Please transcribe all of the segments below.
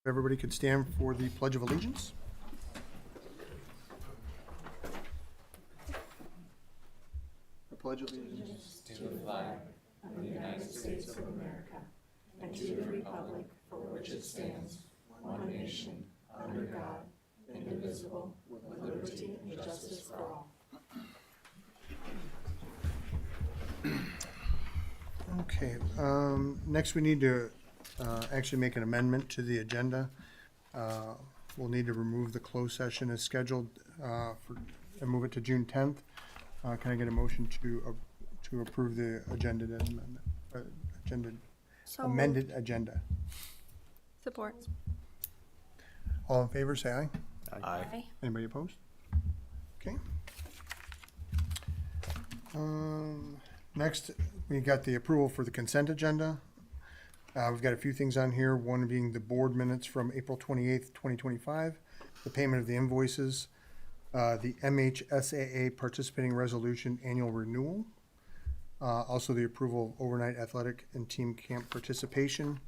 Everybody could stand for the Pledge of Allegiance. I pledge allegiance to the flag of the United States of America and to the republic for which it stands, one nation, under God, indivisible, with liberty and justice for all. Okay, next we need to actually make an amendment to the agenda. We'll need to remove the closed session as scheduled and move it to June 10th. Can I get a motion to approve the amended agenda? Support. All in favor, say aye. Aye. Anybody opposed? Okay. Next, we got the approval for the consent agenda. We've got a few things on here, one being the board minutes from April 28th, 2025, the payment of the invoices, the MHSAA participating resolution annual renewal, also the approval of overnight athletic and team camp participation.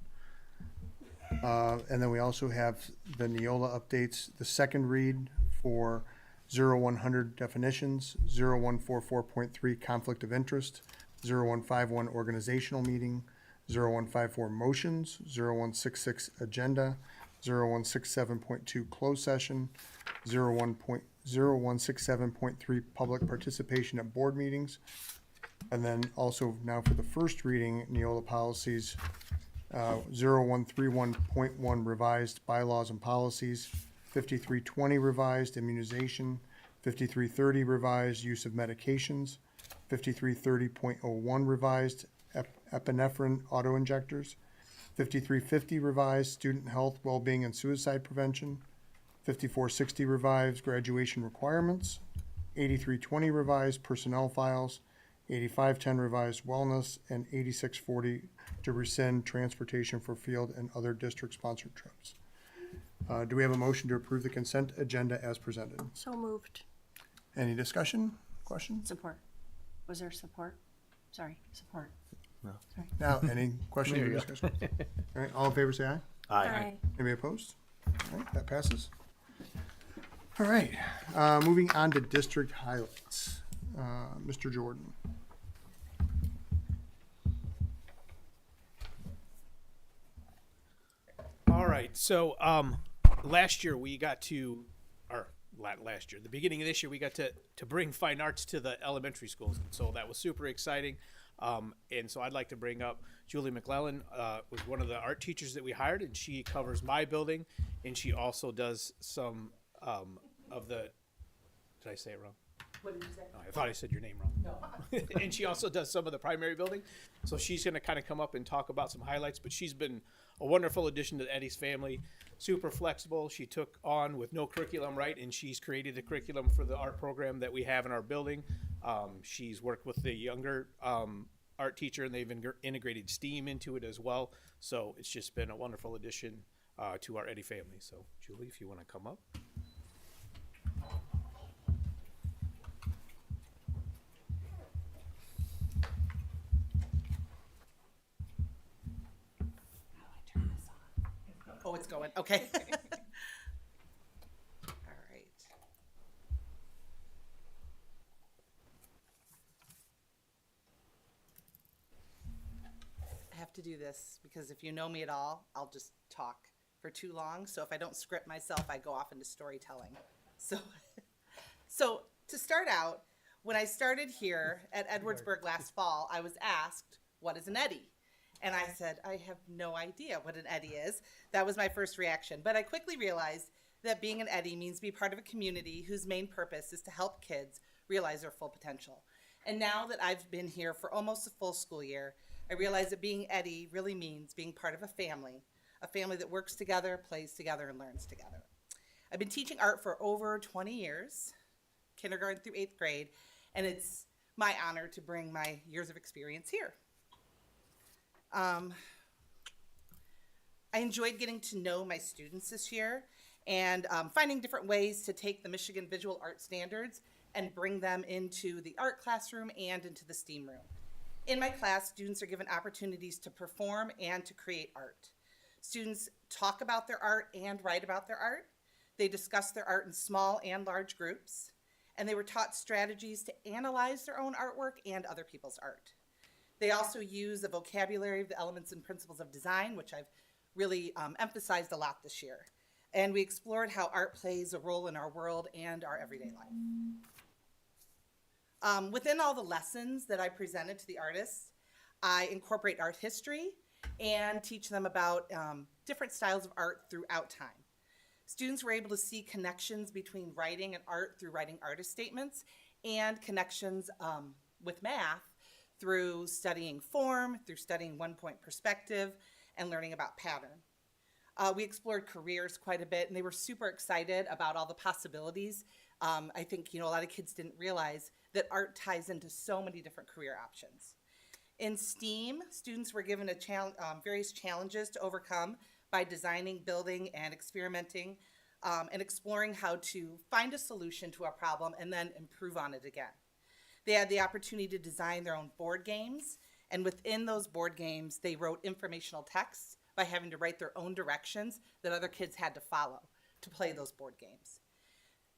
And then we also have the Neola updates, the second read for 0100 definitions, 0144.3 conflict of interest, 0151 organizational meeting, 0154 motions, 0166 agenda, 0167.2 closed session, 0167.3 public participation at board meetings, and then also now for the first reading, Neola policies, 0131.1 revised bylaws and policies, 5320 revised immunization, 5330 revised use of medications, 5330.01 revised epinephrine autoinjectors, 5350 revised student health, well-being, and suicide prevention, 5460 revised graduation requirements, 8320 revised personnel files, 8510 revised wellness, and 8640 to rescind transportation for field and other district-sponsored trips. Do we have a motion to approve the consent agenda as presented? So moved. Any discussion, questions? Support. Was there support? Sorry, support. Now, any questions or discussion? All right, all in favor, say aye. Aye. Anybody opposed? All right, that passes. All right, moving on to district highlights. Mr. Jordan. All right, so last year we got to, or last year, the beginning of this year, we got to bring fine arts to the elementary schools. So that was super exciting. And so I'd like to bring up Julie McClellan, was one of the art teachers that we hired, and she covers my building, and she also does some of the, did I say it wrong? What did you say? Oh, I thought I said your name wrong. No. And she also does some of the primary building. So she's going to kind of come up and talk about some highlights, but she's been a wonderful addition to Eddie's family. Super flexible. She took on with no curriculum, right? And she's created the curriculum for the art program that we have in our building. She's worked with the younger art teacher, and they've integrated STEAM into it as well. So it's just been a wonderful addition to our Eddie family. So Julie, if you want to come up. Oh, it's going. Okay. All right. I have to do this because if you know me at all, I'll just talk for too long. So if I don't script myself, I go off into storytelling. So, so to start out, when I started here at Edwardsburg last fall, I was asked, what is an Eddie? And I said, I have no idea what an Eddie is. That was my first reaction. But I quickly realized that being an Eddie means be part of a community whose main purpose is to help kids realize their full potential. And now that I've been here for almost a full school year, I realize that being Eddie really means being part of a family that works together, plays together, and learns together. I've been teaching art for over 20 years, kindergarten through 8th grade, and it's my honor to bring my years of experience here. I enjoyed getting to know my students this year and finding different ways to take the Michigan Visual Art Standards and bring them into the art classroom and into the STEAM room. In my class, students are given opportunities to perform and to create art. Students talk about their art and write about their art. They discuss their art in small and large groups. And they were taught strategies to analyze their own artwork and other people's art. They also use the vocabulary of the elements and principles of design, which I've really emphasized a lot this year. And we explored how art plays a role in our world and our everyday life. Within all the lessons that I presented to the artists, I incorporate art history and teach them about different styles of art throughout time. Students were able to see connections between writing and art through writing artist statements, and connections with math through studying form, through studying one-point perspective, and learning about pattern. We explored careers quite a bit, and they were super excited about all the possibilities. I think, a lot of kids didn't realize that art ties into so many different career options. In STEAM, students were given various challenges to overcome by designing, building, and experimenting, and exploring how to find a solution to a problem and then improve on it again. They had the opportunity to design their own board games, and within those board games, they wrote informational texts by having to write their own directions that other kids had to follow to play those board games.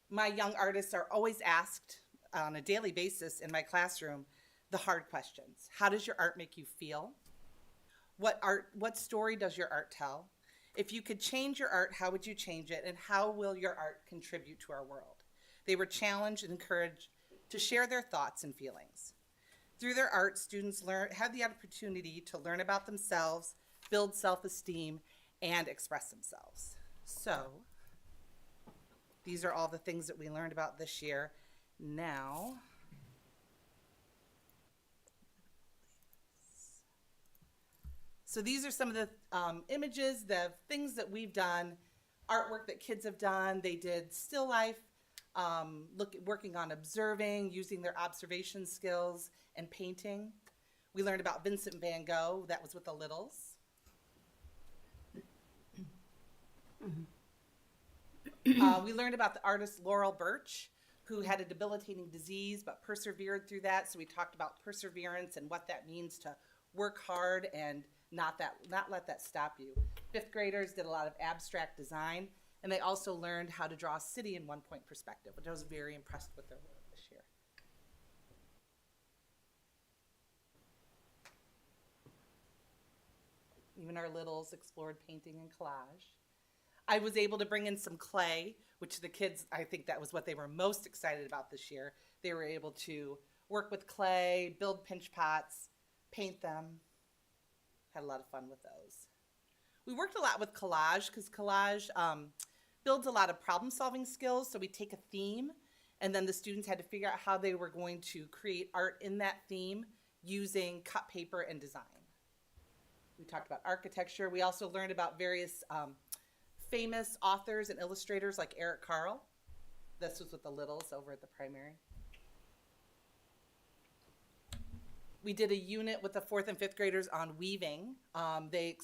My young artists are always asked on a daily basis in my classroom the hard questions. How does your art make you feel? What story does your art tell? If you could change your art, how would you change it? And how will your art contribute to our world? They were challenged and encouraged to share their thoughts and feelings. Through their art, students had the opportunity to learn about themselves, build self-esteem, and express themselves. So, these are all the things that we learned about this year. Now, so these are some of the images, the things that we've done, artwork that kids have done. They did still life, working on observing, using their observation skills, and painting. We learned about Vincent van Gogh. That was with the littles. We learned about the artist Laurel Birch, who had a debilitating disease but persevered through that. So we talked about perseverance and what that means to work hard and not let that stop you. Fifth graders did a lot of abstract design, and they also learned how to draw a city in one-point perspective, which I was very impressed with their work this year. Even our littles explored painting and collage. I was able to bring in some clay, which the kids, I think that was what they were most excited about this year. They were able to work with clay, build pinch pots, paint them. Had a lot of fun with those. We worked a lot with collage because collage builds a lot of problem-solving skills. So we take a theme, and then the students had to figure out how they were going to create art in that theme using cut paper and design. We talked about architecture. We also learned about various famous authors and illustrators like Eric Carle. This was with the littles over at the primary. We did a unit with the 4th and 5th graders on weaving. They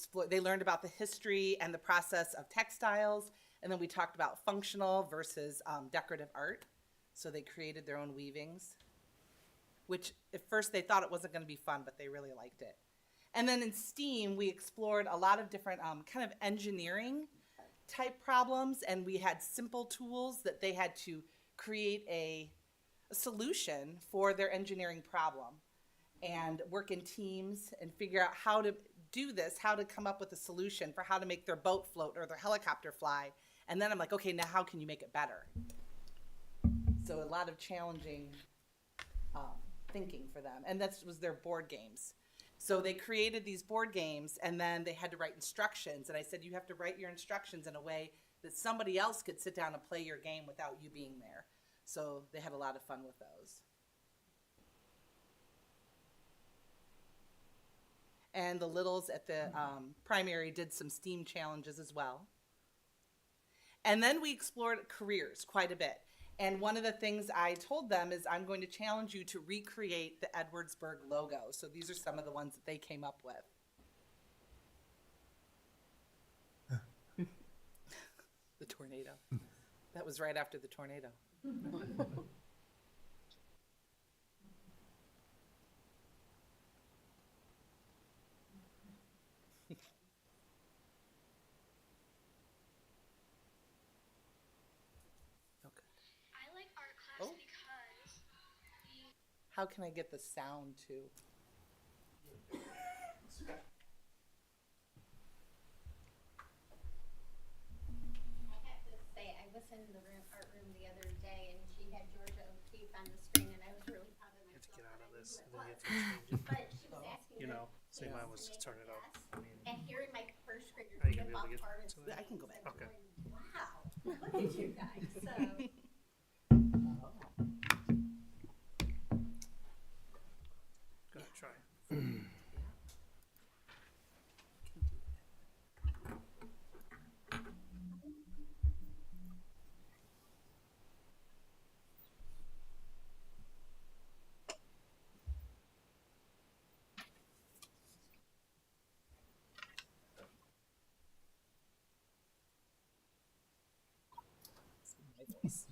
learned about the history and the process of textiles, and then we talked about functional versus decorative art. So they created their own weavings, which at first they thought it wasn't going to be fun, but they really liked it. And then in STEAM, we explored a lot of different kind of engineering type problems, and we had simple tools that they had to create a solution for their engineering problem and work in teams and figure out how to do this, how to come up with a solution for how to make their boat float or their helicopter fly. And then I'm like, okay, now how can you make it better? So a lot of challenging thinking for them. And that was their board games. So they created these board games, and then they had to write instructions. And I said, you have to write your instructions in a way that somebody else could sit down and play your game without you being there. So they had a lot of fun with those. And the littles at the primary did some STEAM challenges as well. And then we explored careers quite a bit. And one of the things I told them is I'm going to challenge you to recreate the Edwardsburg logo. So these are some of the ones that they came up with. The tornado. That was right after the tornado. How can I get the sound to? I have to say, I was in the art room the other day, and she had Georgia O'Keeffe on the screen, and I was really proud of myself. Get out of this, and But then you have to change it. but she was asking You me know, to say mine was make just turn it up. yes, I mean, and hearing my first grader Are you do gonna the be able to butt get part of to it? I can go back. I'm Okay. going, wow, look at you guys. So go ahead, try. My voice.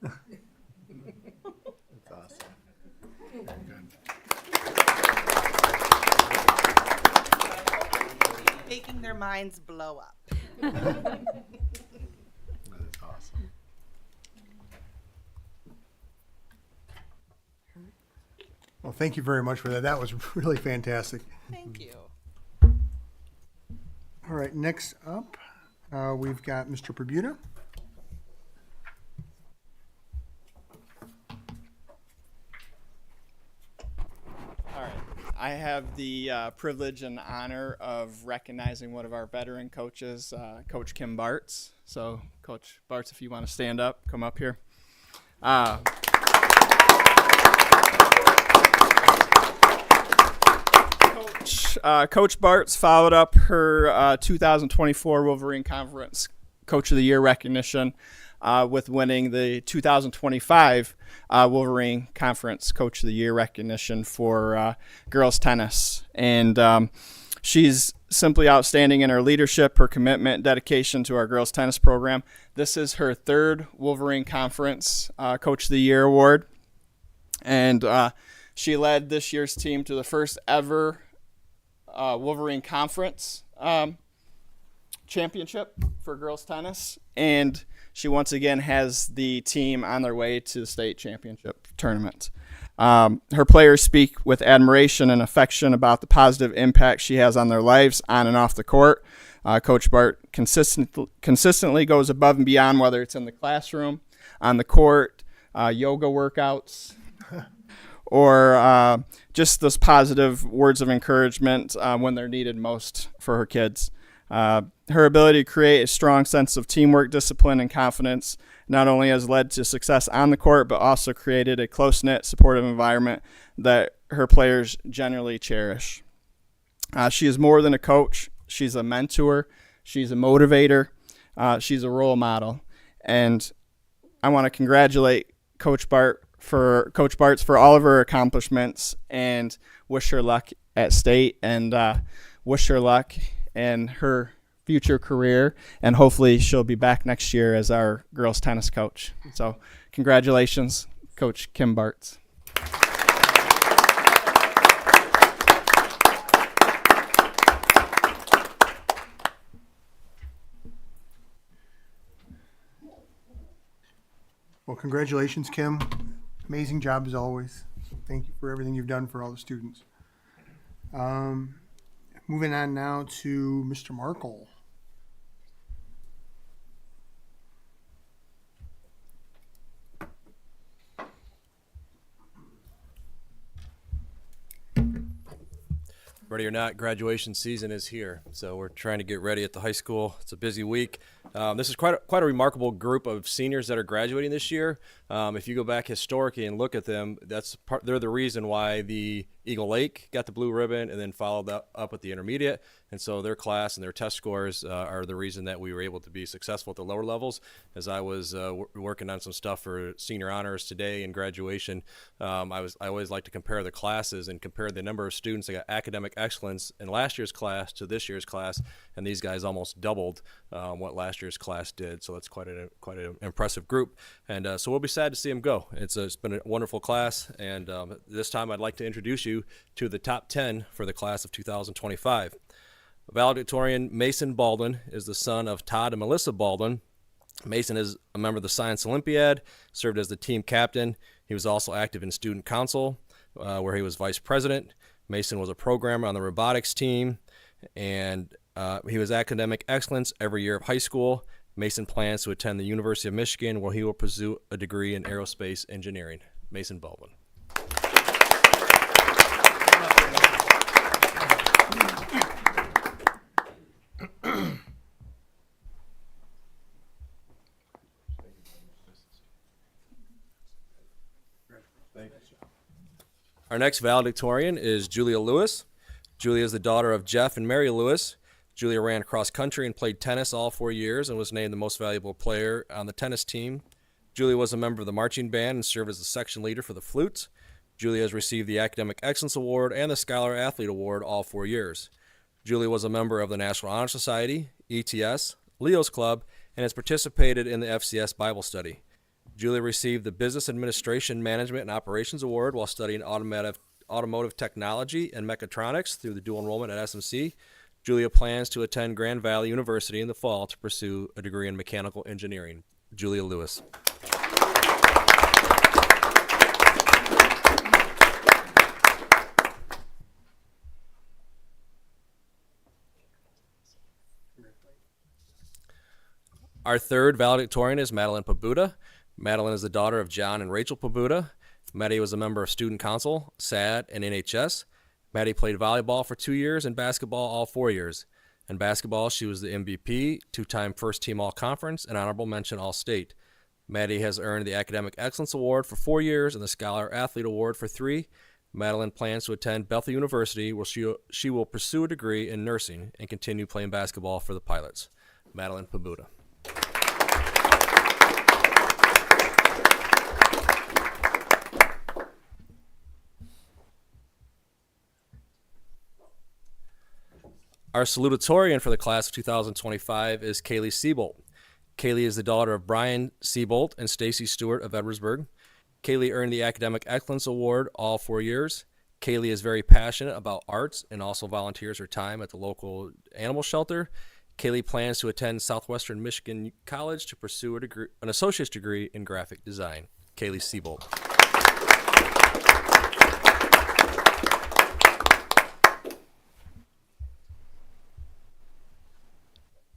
That's awesome. Making their minds blow up. That is awesome. Well, thank you very much for that. That was really fantastic. Thank you. All right, next up, we've got Mr. Perbuda. All right. I have the privilege and honor of recognizing one of our veteran coaches, Coach Kim Bartz. So, Coach Bartz, if you want to stand up, come up here. Coach Bartz followed up her 2024 Wolverine Conference Coach of the Year recognition with winning the 2025 Wolverine Conference Coach of the Year recognition for girls tennis. And she's simply outstanding in her leadership, her commitment, dedication to our girls tennis program. This is her third Wolverine Conference Coach of the Year award. And she led this year's team to the first ever Wolverine Conference championship for girls tennis, and she once again has the team on their way to the state championship tournament. Her players speak with admiration and affection about the positive impact she has on their lives on and off the court. Coach Bart consistently goes above and beyond, whether it's in the classroom, on the court, yoga workouts, or just those positive words of encouragement when they're needed most for her kids. Her ability to create a strong sense of teamwork, discipline, and confidence not only has led to success on the court, but also created a close-knit, supportive environment that her players generally cherish. She is more than a coach. She's a mentor. She's a motivator. She's a role model. And I want to congratulate Coach Bartz for all of her accomplishments and wish her luck at state and wish her luck in her future career, and hopefully she'll be back next year as our girls tennis coach. So congratulations, Coach Kim Bartz. congratulations, Kim. Amazing job as always. Thank you for everything you've done for all the students. Moving on now to Mr. Markle. Ready or not, graduation season is here. So we're trying to get ready at the high school. It's a busy week. This is quite a remarkable group of seniors that are graduating this year. If you go back historically and look at them, they're the reason why the Eagle Lake got the blue ribbon and then followed up with the intermediate. And so their class and their test scores are the reason that we were able to be successful at the lower levels. As I was working on some stuff for senior honors today and graduation, I always like to compare the classes and compare the number of students that got academic excellence in last year's class to this year's class, and these guys almost doubled what last year's class did. So that's quite an impressive group, and so we'll be sad to see them go. It's been a wonderful class, and this time I'd like to introduce you to the top 10 for the class of 2025. Valedictorian Mason Baldwin is the son of Todd and Melissa Baldwin. Mason is a member of the Science Olympiad, served as the team captain. He was also active in student council, where he was vice president. Mason was a programmer on the robotics team, and he was academic excellence every year of high school. Mason plans to attend the University of Michigan, where he will pursue a degree in aerospace engineering. Mason Baldwin. Our next valedictorian is Julia Lewis. Julia is the daughter of Jeff and Mary Lewis. Julia ran cross country and played tennis all 4 years and was named the most valuable player on the tennis team. Julia was a member of the marching band and served as the section leader for the flute. Julia has received the Academic Excellence Award and the Scholar Athlete Award all 4 years. Julia was a member of the National Honor Society, ETS, Leo's Club, and has participated in the FCS Bible study. Julia received the Business Administration Management and Operations Award while studying automotive technology and mechatronics through the dual enrollment at SMC. Julia plans to attend Grand Valley University in the fall to pursue a degree in mechanical engineering. Julia Lewis. Our third valedictorian is Madeline Pabuda. Madeline is the daughter of John and Rachel Pabuda. Maddie was a member of Student Council, SAD, and NHS. Maddie played volleyball for 2 years and basketball all 4 years. In basketball, she was the MVP, 2-time first-team All-Conference, and honorable mention All-State. Maddie has earned the Academic Excellence Award for 4 years and the Scholar Athlete Award for 3. Madeline plans to attend Bethel University, where she will pursue a degree in nursing and continue playing basketball for the Pilots. Madeline Pabuda. Our salutatorian for the class of 2025 is Kaylee Seabolt. Kaylee is the daughter of Brian Seabolt and Stacy Stewart of Edwardsburg. Kaylee earned the Academic Excellence Award all 4 years. Kaylee is very passionate about arts and also volunteers her time at the local animal shelter. Kaylee plans to attend Southwestern Michigan College to pursue an associate's degree in graphic design. Kaylee Seabolt.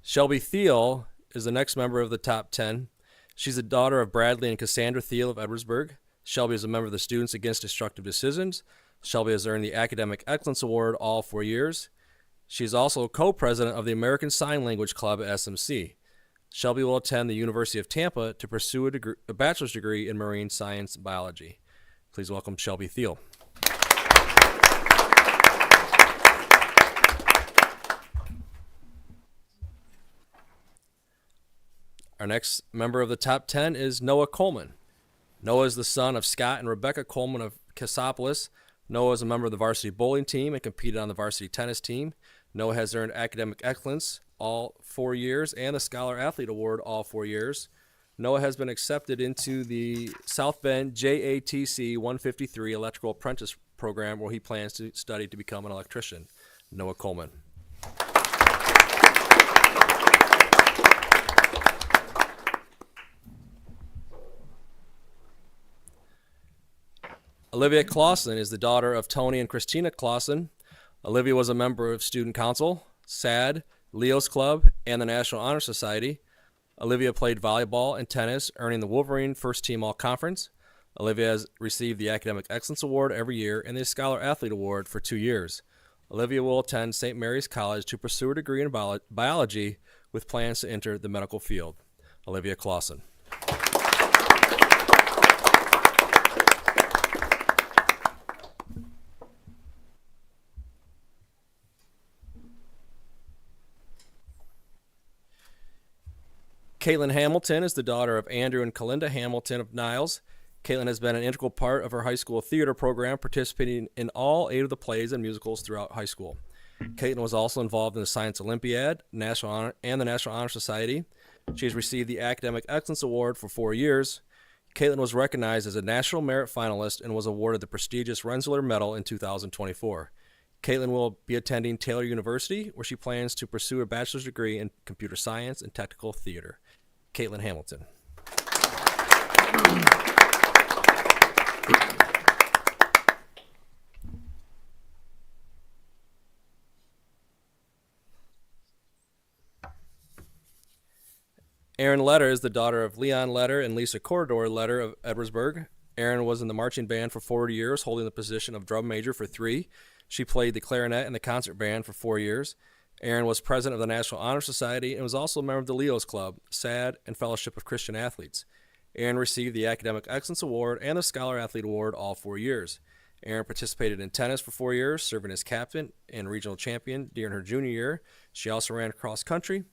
Shelby Thiel is the next member of the top 10. She's the daughter of Bradley and Cassandra Thiel of Edwardsburg. Shelby is a member of the Students Against Destructive Decisions. Shelby has earned the Academic Excellence Award all 4 years. She is also co-president of the American Sign Language Club at SMC. Shelby will attend the University of Tampa to pursue a bachelor's degree in marine science biology. Please welcome Shelby Thiel. Our next member of the top 10 is Noah Coleman. Noah is the son of Scott and Rebecca Coleman of Cassopolis. Noah is a member of the varsity bowling team and competed on the varsity tennis team. Noah has earned academic excellence all 4 years and the Scholar Athlete Award all 4 years. Noah has been accepted into the South Bend JATC 153 Electrical Apprentice Program, where he plans to study to become an electrician. Noah Coleman. Olivia Clausen is the daughter of Tony and Christina Clausen. Olivia was a member of Student Council, SAD, Leo's Club, and the National Honor Society. Olivia played volleyball and tennis, earning the Wolverine First Team All-Conference. Olivia has received the Academic Excellence Award every year and the Scholar Athlete Award for 2 years. Olivia will attend St. Mary's College to pursue a degree in biology with plans to enter the medical field. Olivia Clausen. Caitlin Hamilton is the daughter of Andrew and Kalinda Hamilton of Niles. Caitlin has been an integral part of her high school theater program, participating in all 8 of the plays and musicals throughout high school. Caitlin was also involved in the Science Olympiad, National Honor, and the National Honor Society. She has received the Academic Excellence Award for 4 years. Caitlin was recognized as a National Merit Finalist and was awarded the prestigious Rensselaer Medal in 2024. Caitlin will be attending Taylor University, where she plans to pursue a bachelor's degree in computer science and technical theater. Caitlin Hamilton. Erin Letter is the daughter of Leon Letter and Lisa Corridor Letter of Edwardsburg. Erin was in the marching band for 40 years, holding the position of drum major for 3. She played the clarinet in the concert band for 4 years. Erin was president of the National Honor Society and was also a member of the Leo's Club, SAD, and Fellowship of Christian Athletes. Erin received the Academic Excellence Award and the Scholar Athlete Award all 4 years. Erin participated in tennis for 4 years, serving as captain and regional champion during her junior year. She also ran cross country.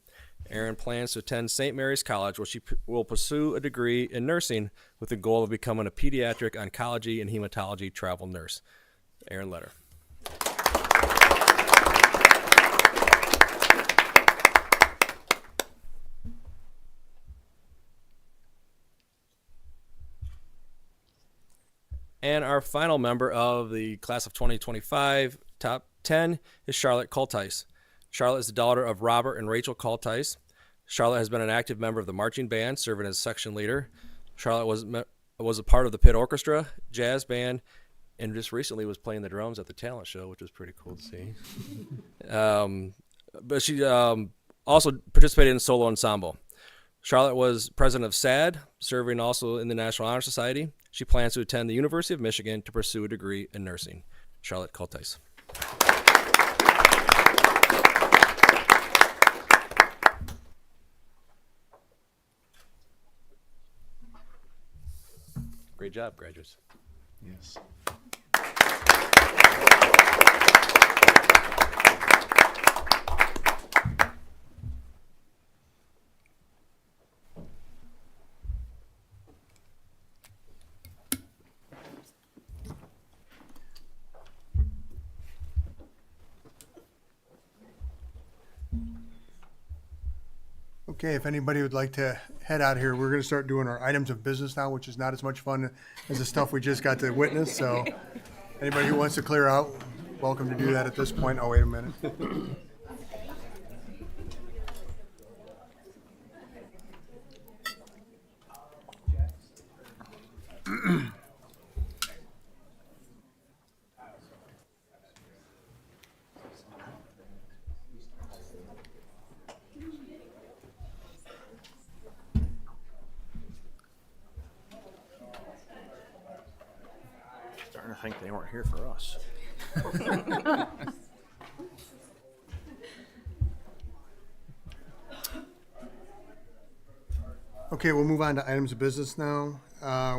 Erin plans to attend St. Mary's College, where she will pursue a degree in nursing with the goal of becoming a pediatric oncology and hematology travel nurse. Erin Letter. And our final member of the class of 2025 top 10 is Charlotte Kultice. Charlotte is the daughter of Robert and Rachel Kultice. Charlotte has been an active member of the marching band, serving as section leader. Charlotte was a part of the pit orchestra, jazz band, and just recently was playing the drums at the talent show, which was pretty cool to see. But she also participated in solo ensemble. Charlotte was president of SAD, serving also in the National Honor Society. She plans to attend the University of Michigan to pursue a degree in nursing. Charlotte Kultice. Great job, graduates. Yes. Okay, if anybody would like to head out here, we're gonna start doing our items of business now, which is not as much fun as the stuff we just got to witness, so anybody who wants to clear out, welcome to do that at this point. Oh, wait a minute. Starting to think they weren't here for us. Okay, we'll move on to items of business now.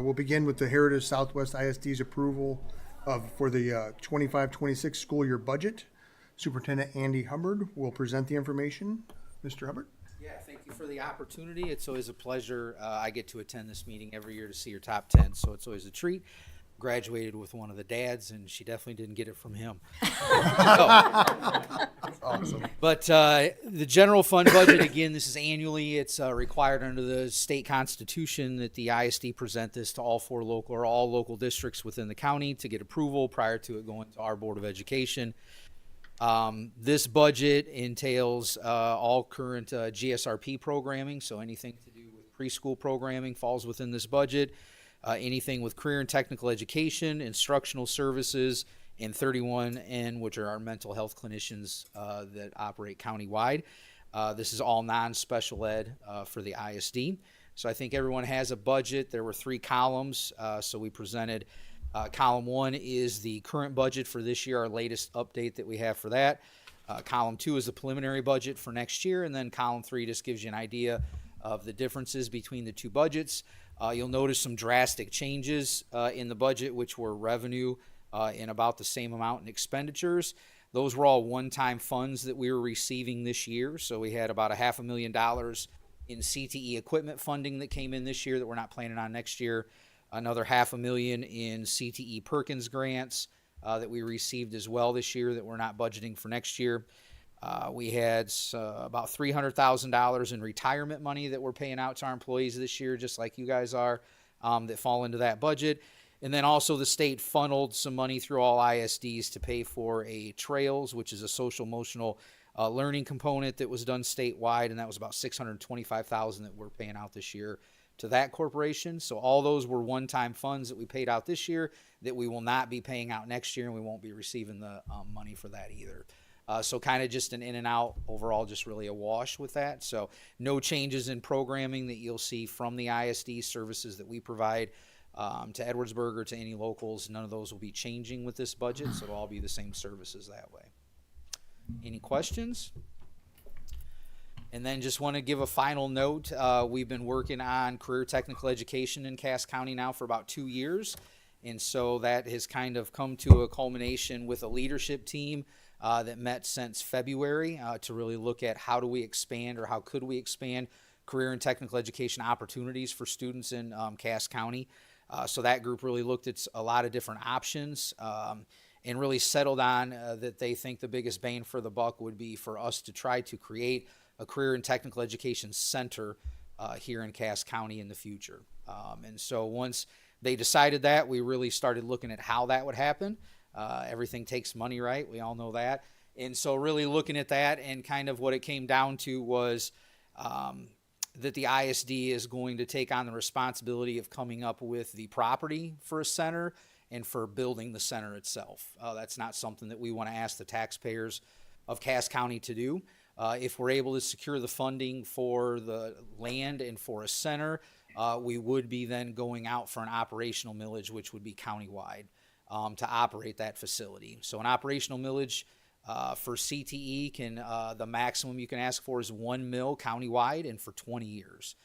We'll begin with the Heritage Southwest ISD's approval for the 25-26 school year budget. Superintendent Andy Hubbard will present the information. Mr. Hubbard? Yeah, thank you for the opportunity. It's always a pleasure. I get to attend this meeting every year to see your top 10, so it's always a treat. Graduated with one of the dads, and she definitely didn't get it from him. Awesome. But the general fund budget, again, this is annually. It's required under the state constitution that the ISD present this to all local districts within the county to get approval prior to it going to our Board of Education. This budget entails all current GSRP programming, so anything to do with preschool programming falls within this budget. anything with career and technical education, instructional services, and 31N, which are our mental health clinicians that operate countywide. This is all non-special ed for the ISD. So I think everyone has a budget. There were 3 columns, so we presented. Column 1 is the current budget for this year, our latest update that we have for that. Column 2 is the preliminary budget for next year, and then column 3 just gives you an idea of the differences between the 2 budgets. You'll notice some drastic changes in the budget, which were revenue in about the same amount in expenditures. Those were all one-time funds that we were receiving this year. So we had about $500,000 in CTE equipment funding that came in this year that we're not planning on next year. Another $500,000 in CTE Perkins grants that we received as well this year that we're not budgeting for next year. We had about $300,000 in retirement money that we're paying out to our employees this year, just like you guys are, that fall into that budget. And then also the state funneled some money through all ISDs to pay for a trails, which is a social emotional learning component that was done statewide, and that was about $625,000 that we're paying out this year to that corporation. So all those were one-time funds that we paid out this year that we will not be paying out next year, and we won't be receiving the money for that either. So kind of just an in and out overall, just really a wash with that. So no changes in programming that you'll see from the ISD services that we provide to Edwardsburg or to any locals. None of those will be changing with this budget, so it'll all be the same services that way. Any questions? And then just want to give a final note. We've been working on career technical education in Cass County now for about 2 years. And so that has kind of come to a culmination with a leadership team that met since February to really look at how do we expand or how could we expand career and technical education opportunities for students in Cass County. So that group really looked at a lot of different options and really settled on that they think the biggest bang for the buck would be for us to try to create a career and technical education center here in Cass County in the future. And so once they decided that, we really started looking at how that would happen. Everything takes money, right? We all know that. And so really looking at that, and kind of what it came down to was that the ISD is going to take on the responsibility of coming up with the property for a center and for building the center itself. That's not something that we want to ask the taxpayers of Cass County to do. If we're able to secure the funding for the land and for a center, we would be then going out for an operational millage, which would be countywide, to operate that facility. So an operational millage for CTE can the maximum you can ask for is $1 million countywide and for 20 years.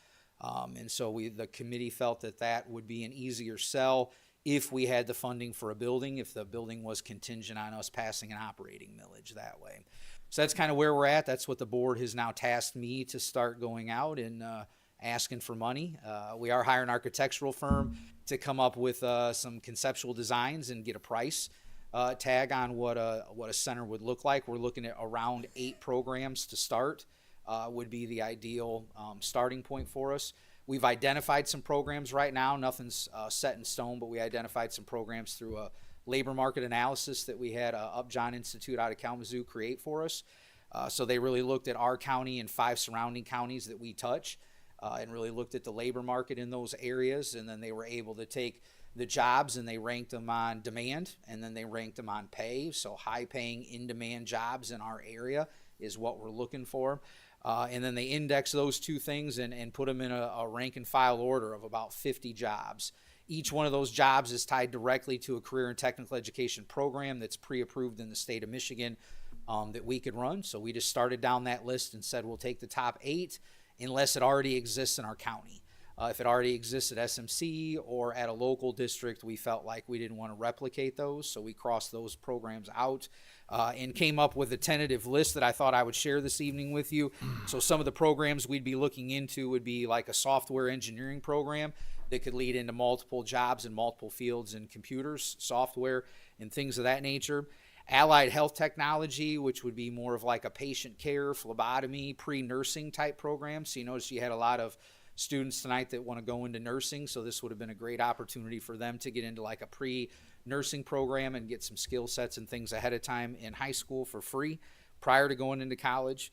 And so the committee felt that that would be an easier sell if we had the funding for a building, if the building was contingent on us passing an operating millage that way. So that's kind of where we're at. That's what the board has now tasked me to start going out and asking for money. We are hiring an architectural firm to come up with some conceptual designs and get a price tag on what a center would look like. We're looking at around 8 programs to start would be the ideal starting point for us. We've identified some programs right now. Nothing's set in stone, but we identified some programs through a labor market analysis that we had Upjohn Institute out of Kalamazoo create for us. So they really looked at our county and 5 surrounding counties that we touch and really looked at the labor market in those areas. And then they were able to take the jobs and they ranked them on demand, and then they ranked them on pay. So high paying in demand jobs in our area is what we're looking for. And then they index those 2 things and put them in a rank and file order of about 50 jobs. Each one of those jobs is tied directly to a career and technical education program that's pre-approved in the state of Michigan that we could run. So we just started down that list and said we'll take the top 8 unless it already exists in our county. If it already exists at SMC or at a local district, we felt like we didn't want to replicate those, so we crossed those programs out and came up with a tentative list that I thought I would share this evening with you. So some of the programs we'd be looking into would be like a software engineering program that could lead into multiple jobs in multiple fields in computers, software, and things of that nature. Allied health technology, which would be more of like a patient care, phlebotomy, pre-nursing type program. So you notice you had a lot of students tonight that want to go into nursing, so this would have been a great opportunity for them to get into like a pre-nursing program and get some skill sets and things ahead of time in high school for free prior to going into college.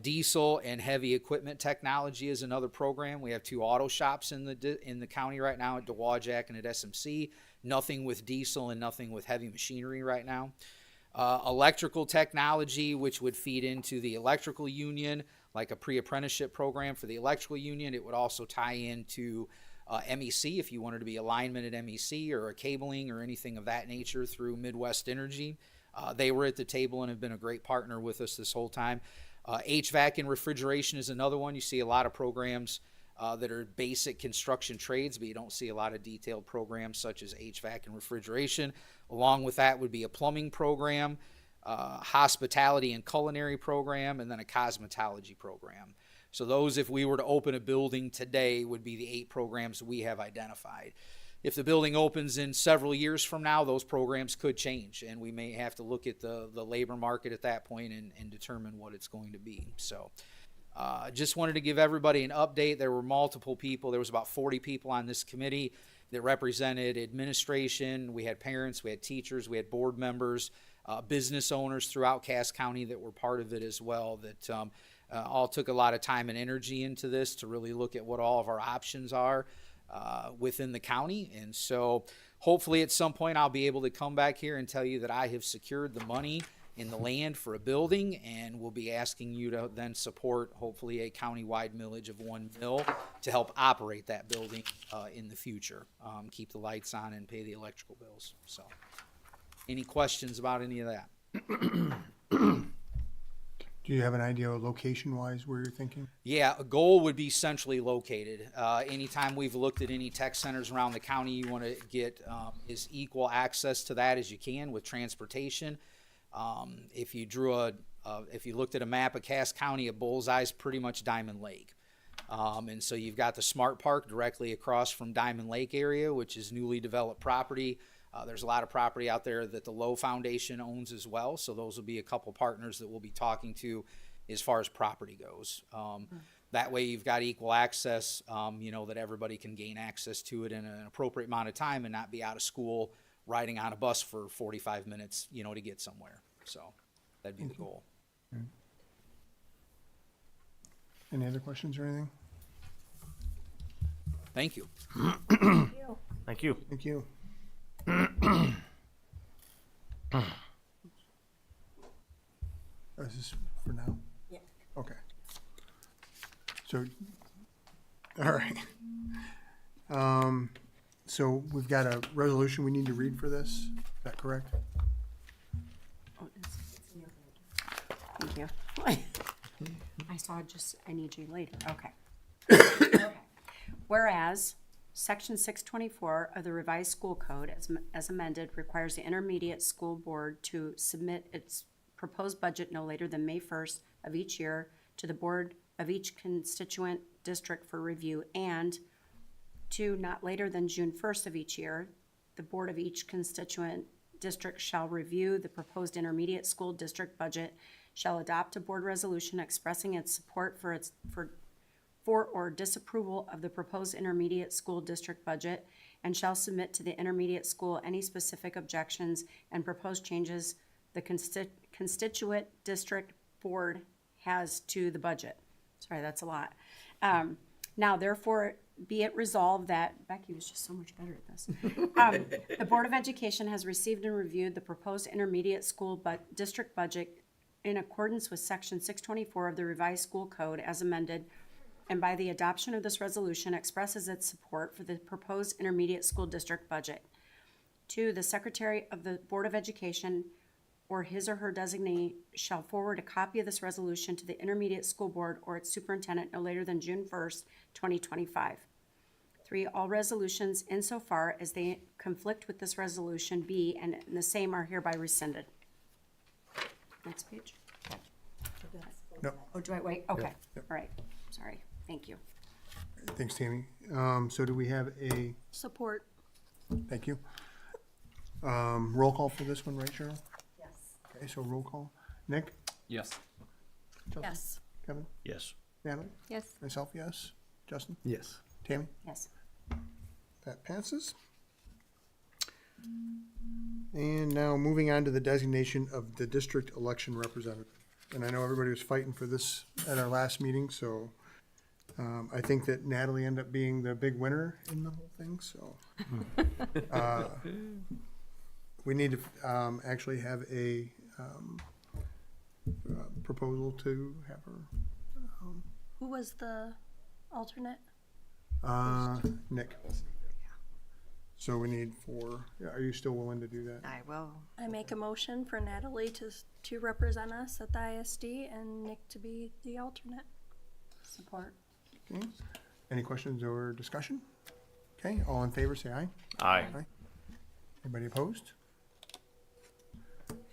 Diesel and heavy equipment technology is another program. We have 2 auto shops in the county right now at Dowagiac and at SMC. Nothing with diesel and nothing with heavy machinery right now. Electrical technology, which would feed into the electrical union, like a pre-apprenticeship program for the electrical union. It would also tie into MEC if you wanted to be a lineman at MEC, or a cabling or anything of that nature through Midwest Energy. They were at the table and have been a great partner with us this whole time. HVAC and refrigeration is another one. You see a lot of programs that are basic construction trades, but you don't see a lot of detailed programs such as HVAC and refrigeration. Along with that would be a plumbing program, hospitality and culinary program, and then a cosmetology program. So those, if we were to open a building today, would be the 8 programs we have identified. If the building opens in several years from now, those programs could change, and we may have to look at the labor market at that point and determine what it's going to be. So just wanted to give everybody an update. There were multiple people. There was about 40 people on this committee that represented administration. We had parents, we had teachers, we had board members, business owners throughout Cass County that were part of it as well, that all took a lot of time and energy into this to really look at what all of our options are within the county. And so hopefully at some point I'll be able to come back here and tell you that I have secured the money in the land for a building, and we'll be asking you to then support hopefully a countywide millage of $1 million to help operate that building in the future, keep the lights on and pay the electrical bills. So any questions about any of that? Do you have an idea location-wise where you're thinking? Yeah, a goal would be centrally located. Anytime we've looked at any tech centers around the county, you want to get as equal access to that as you can with transportation. If you looked at a map of Cass County, a bullseye's pretty much Diamond Lake. And so you've got the Smart Park directly across from Diamond Lake area, which is newly developed property. There's a lot of property out there that the Lowe Foundation owns as well. So those will be a couple partners that we'll be talking to as far as property goes. That way you've got equal access, that everybody can gain access to it in an appropriate amount of time and not be out of school riding on a bus for 45 minutes, to get somewhere. So that'd be the goal. Any other questions or anything? Thank you. Thank you. Thank you. Is this for now? Yeah. Okay. So, all right. So we've got a resolution we need to read for this. Is that correct? Thank you. I need you later. Okay. Okay. Whereas Section 624 of the revised school code as amended requires the intermediate school board to submit its proposed budget no later than May 1st of each year to the board of each constituent district for review, and to not later than June 1st of each year, the board of each constituent district shall review the proposed intermediate school district budget, shall adopt a board resolution expressing its support for or disapproval of the proposed intermediate school district budget, and shall submit to the intermediate school any specific objections and proposed changes the constituent district board has to the budget. Sorry, that's a lot. Now, therefore, be it resolved that, Becky was just so much better at this. The Board of Education has received and reviewed the proposed intermediate school district budget in accordance with Section 624 of the revised school code as amended, and by the adoption of this resolution expresses its support for the proposed intermediate school district budget. 2, the Secretary of the Board of Education or his or her designee shall forward a copy of this resolution to the intermediate school board or its superintendent no later than June 1st, 2025. 3, all resolutions insofar as they conflict with this resolution be and the same are hereby rescinded. Next page. No. Oh, do I wait? Okay, all right, sorry, thank you. Thanks, Tammy. So do we have a, Support. thank you. Roll call for this one, right, Cheryl? Yes. Okay, so roll call. Nick? Yes. Justin? Yes. Kevin? Yes. Natalie? Yes. Myself, yes. Justin? Yes. Tammy? Yes. That passes. And now moving on to the designation of the district election representative. and I know everybody was fighting for this at our last meeting, so I think that Natalie ended up being the big winner in the whole thing, so. We need to actually have a proposal to have her, Who was the alternate? Nick. So we need four, are you still willing to do that? I will. I make a motion for Natalie to represent us at the ISD and Nick to be the alternate. Support. Okay. Any questions or discussion? Okay, all in favor, say aye. Aye. Anybody opposed?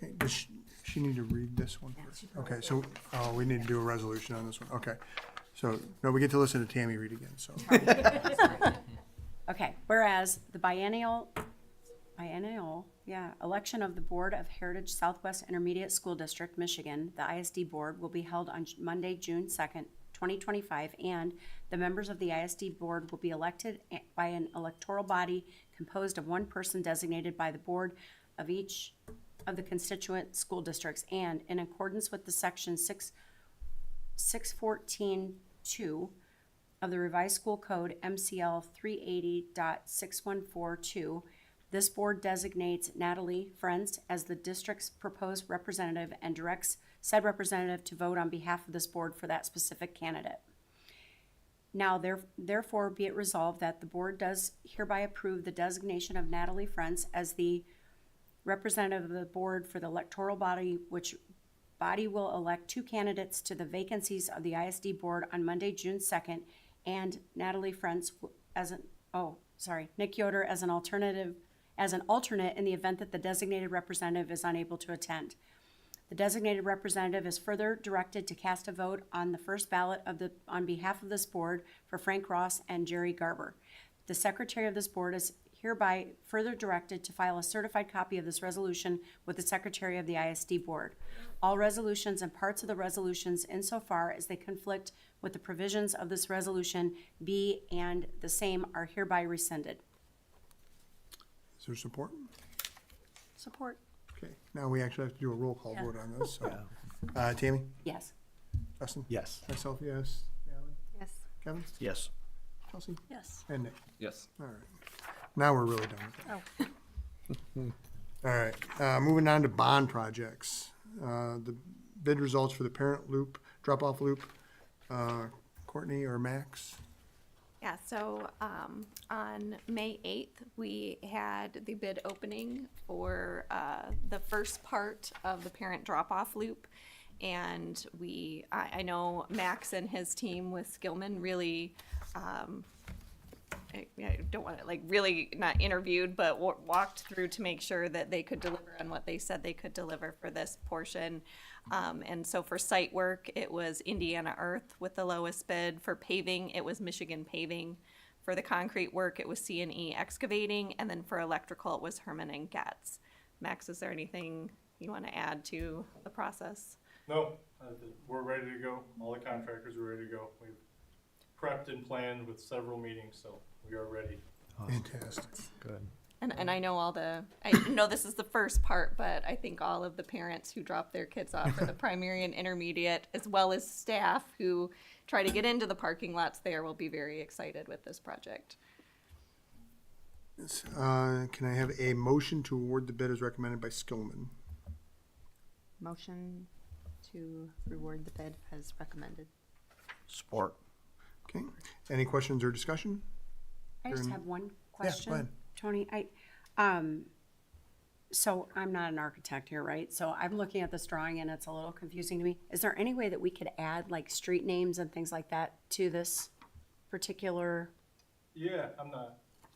Okay, does she need to read this one first? Okay, so, we need to do a resolution on this one, okay. So, no, we get to listen to Tammy read again, so. Okay, whereas the biennial election of the Board of Heritage Southwest Intermediate School District, Michigan, the ISD Board, will be held on Monday, June 2nd, 2025, and the members of the ISD Board will be elected by an electoral body composed of one person designated by the board of each of the constituent school districts, and in accordance with the section 614.2 of the revised school code MCL 380.6142, this board designates Natalie Friends as the district's proposed representative and directs said representative to vote on behalf of this board for that specific candidate. Now, therefore, be it resolved that the board does hereby approve the designation of Natalie Friends as the representative of the board for the electoral body, which body will elect two candidates to the vacancies of the ISD board on Monday, June 2nd, and Natalie Friends Nick Yoder as an alternate in the event that the designated representative is unable to attend. The designated representative is further directed to cast a vote on the first ballot on behalf of this board for Frank Ross and Jerry Garber. The secretary of this board is hereby further directed to file a certified copy of this resolution with the secretary of the ISD board. All resolutions and parts of the resolutions insofar as they conflict with the provisions of this resolution be and the same are hereby rescinded. Is there support? Support. Okay, now we actually have to do a roll call Yeah. vote on this, so. Tammy? Yes. Justin? Yes. Myself, yes. Alan? Yes. Kevin? Yes. Kelsey? Yes. And Nick? Yes. All right. Now we're really done with that. Oh, All right, moving on to bond projects. The bid results for the parent loop, drop-off loop, Courtney or Max? Yeah, so on May 8th, we had the bid opening for the first part of the parent drop-off loop. And I know Max and his team with Skillman really, I don't want to, really not interviewed, but walked through to make sure that they could deliver on what they said they could deliver for this portion. And so for site work, it was Indiana Earth with the lowest bid. For paving, it was Michigan Paving. For the concrete work, it was C&E Excavating. And then for electrical, it was Herman and Getz. Max, is there anything you want to add to the process? No, we're ready to go. All the contractors are ready to go. We've prepped and planned with several meetings, so we are ready. Fantastic. Good. And I know I know this is the first part, but I think all of the parents who drop their kids off for the primary and intermediate, as well as staff who try to get into the parking lots there, will be very excited with this project. Can I have a motion to award the bid as recommended by Skillman? Motion to reward the bid as recommended. Support. Okay, any questions or discussion? I just have one question. ahead. Tony, so I'm not an architect here, right? So I'm looking at this drawing and it's a little confusing to me. Is there any way that we could add street names and things like that to this particular? Yeah,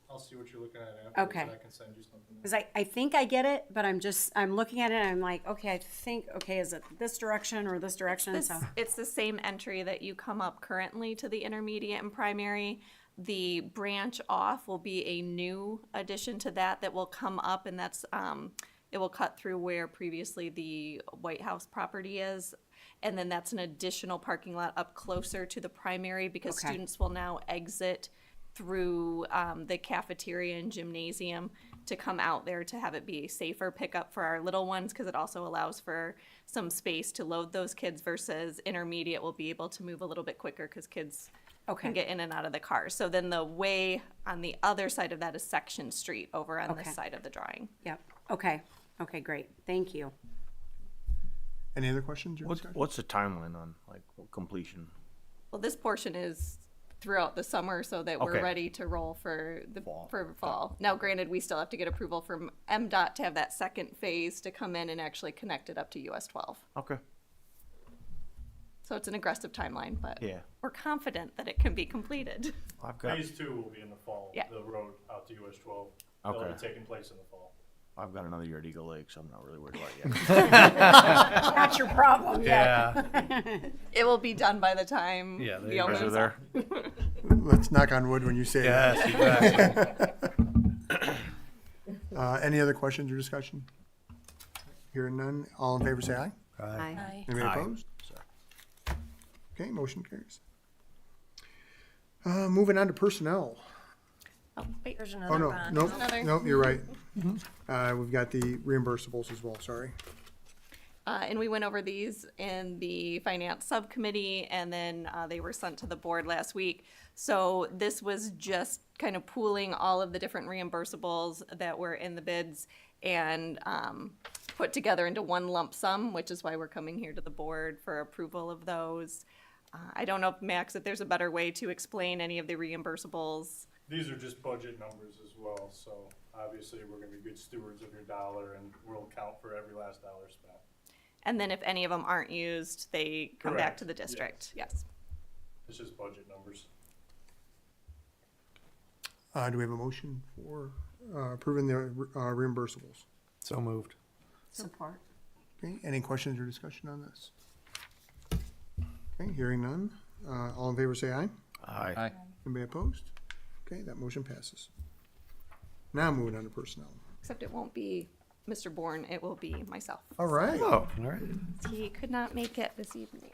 I'll see what you're looking at after. Okay. So I can send you something. Because I think I get it, but I'm looking at it and I'm like, okay, is it this direction or this direction? It's the same entry that you come up currently to the intermediate and primary. The branch off will be a new addition to that will come up, and that's it will cut through where previously the White House property is, and then that's an additional parking lot up closer to the primary because Okay. students will now exit through the cafeteria and gymnasium to come out there to have it be a safer pickup for our little ones, because it also allows for some space to load those kids, versus intermediate will be able to move a little bit quicker because kids can get in and out of the car. So then the way on the other side of that is Section Street over on this side of the drawing. Yep, okay, okay, great, thank you. Any other questions or discussion? What's the timeline on like completion? Well, this portion is throughout the summer so that we're Okay. ready to roll for the fall. Now, granted, we still have to get approval from MDOT to have that second phase to come in and actually connect it up to US 12. Okay. So it's an aggressive timeline, but Yeah. we're confident that it can be completed. I've got Phase 2 will be in the fall. Yeah. The road out to US 12. That'll Okay. be taking place in the fall. I've got another year at Eagle Lake, so I'm not really worried about it yet. That's your problem, Yeah. It will be done by the time Yeah, the you guys owners are there. Let's knock on wood when you say that. Any other questions or discussion? Hearing none, all in favor say aye. Aye. Anybody Aye. opposed? Okay, motion carries. Moving on to personnel. Oh, wait, there's Oh, another no, bond. nope, Another. nope, you're right. We've got the reimbursables as well, sorry. And we went over these in the finance subcommittee, and then they were sent to the board last week. So this was just kind of pooling all of the different reimbursables that were in the bids and put together into one lump sum, which is why we're coming here to the board for approval of those. I don't know, Max, if there's a better way to explain any of the reimbursables. These are just budget numbers as well, so obviously we're gonna be good stewards of your dollar and we'll account for every last dollar spent. And then if any of them aren't used, they come back Correct, to the district. Yes. It's just budget numbers. Do we have a motion for approving the reimbursables? So moved. Support. Okay, any questions or discussion on this? Okay, hearing none, all in favor say aye. Aye. Anybody opposed? Okay, that motion passes. Now moving on to personnel. Except it won't be Mr. Bourne, it will be myself. All right. Oh, all right. He could not make it this evening.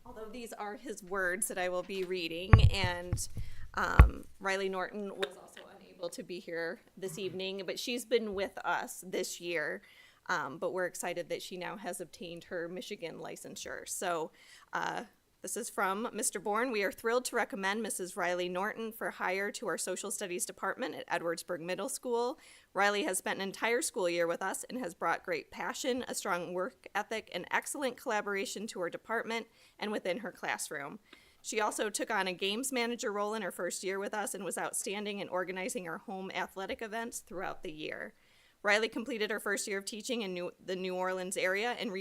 Although these are his words that I will be reading, and Riley Norton was also unable to be here this evening, but she's been with us this year. But we're excited that she now has obtained her Michigan licensure. So this is from Mr. Bourne. We are thrilled to recommend Mrs. Riley Norton for hire to our social studies department at Edwardsburg Middle School. Riley has spent an entire school year with us and has brought great passion, a strong work ethic, and excellent collaboration to her department and within her classroom. She also took on a games manager role in her first year with us and was outstanding in organizing our home athletic events throughout the year. Riley completed her first year of teaching in the New Orleans area and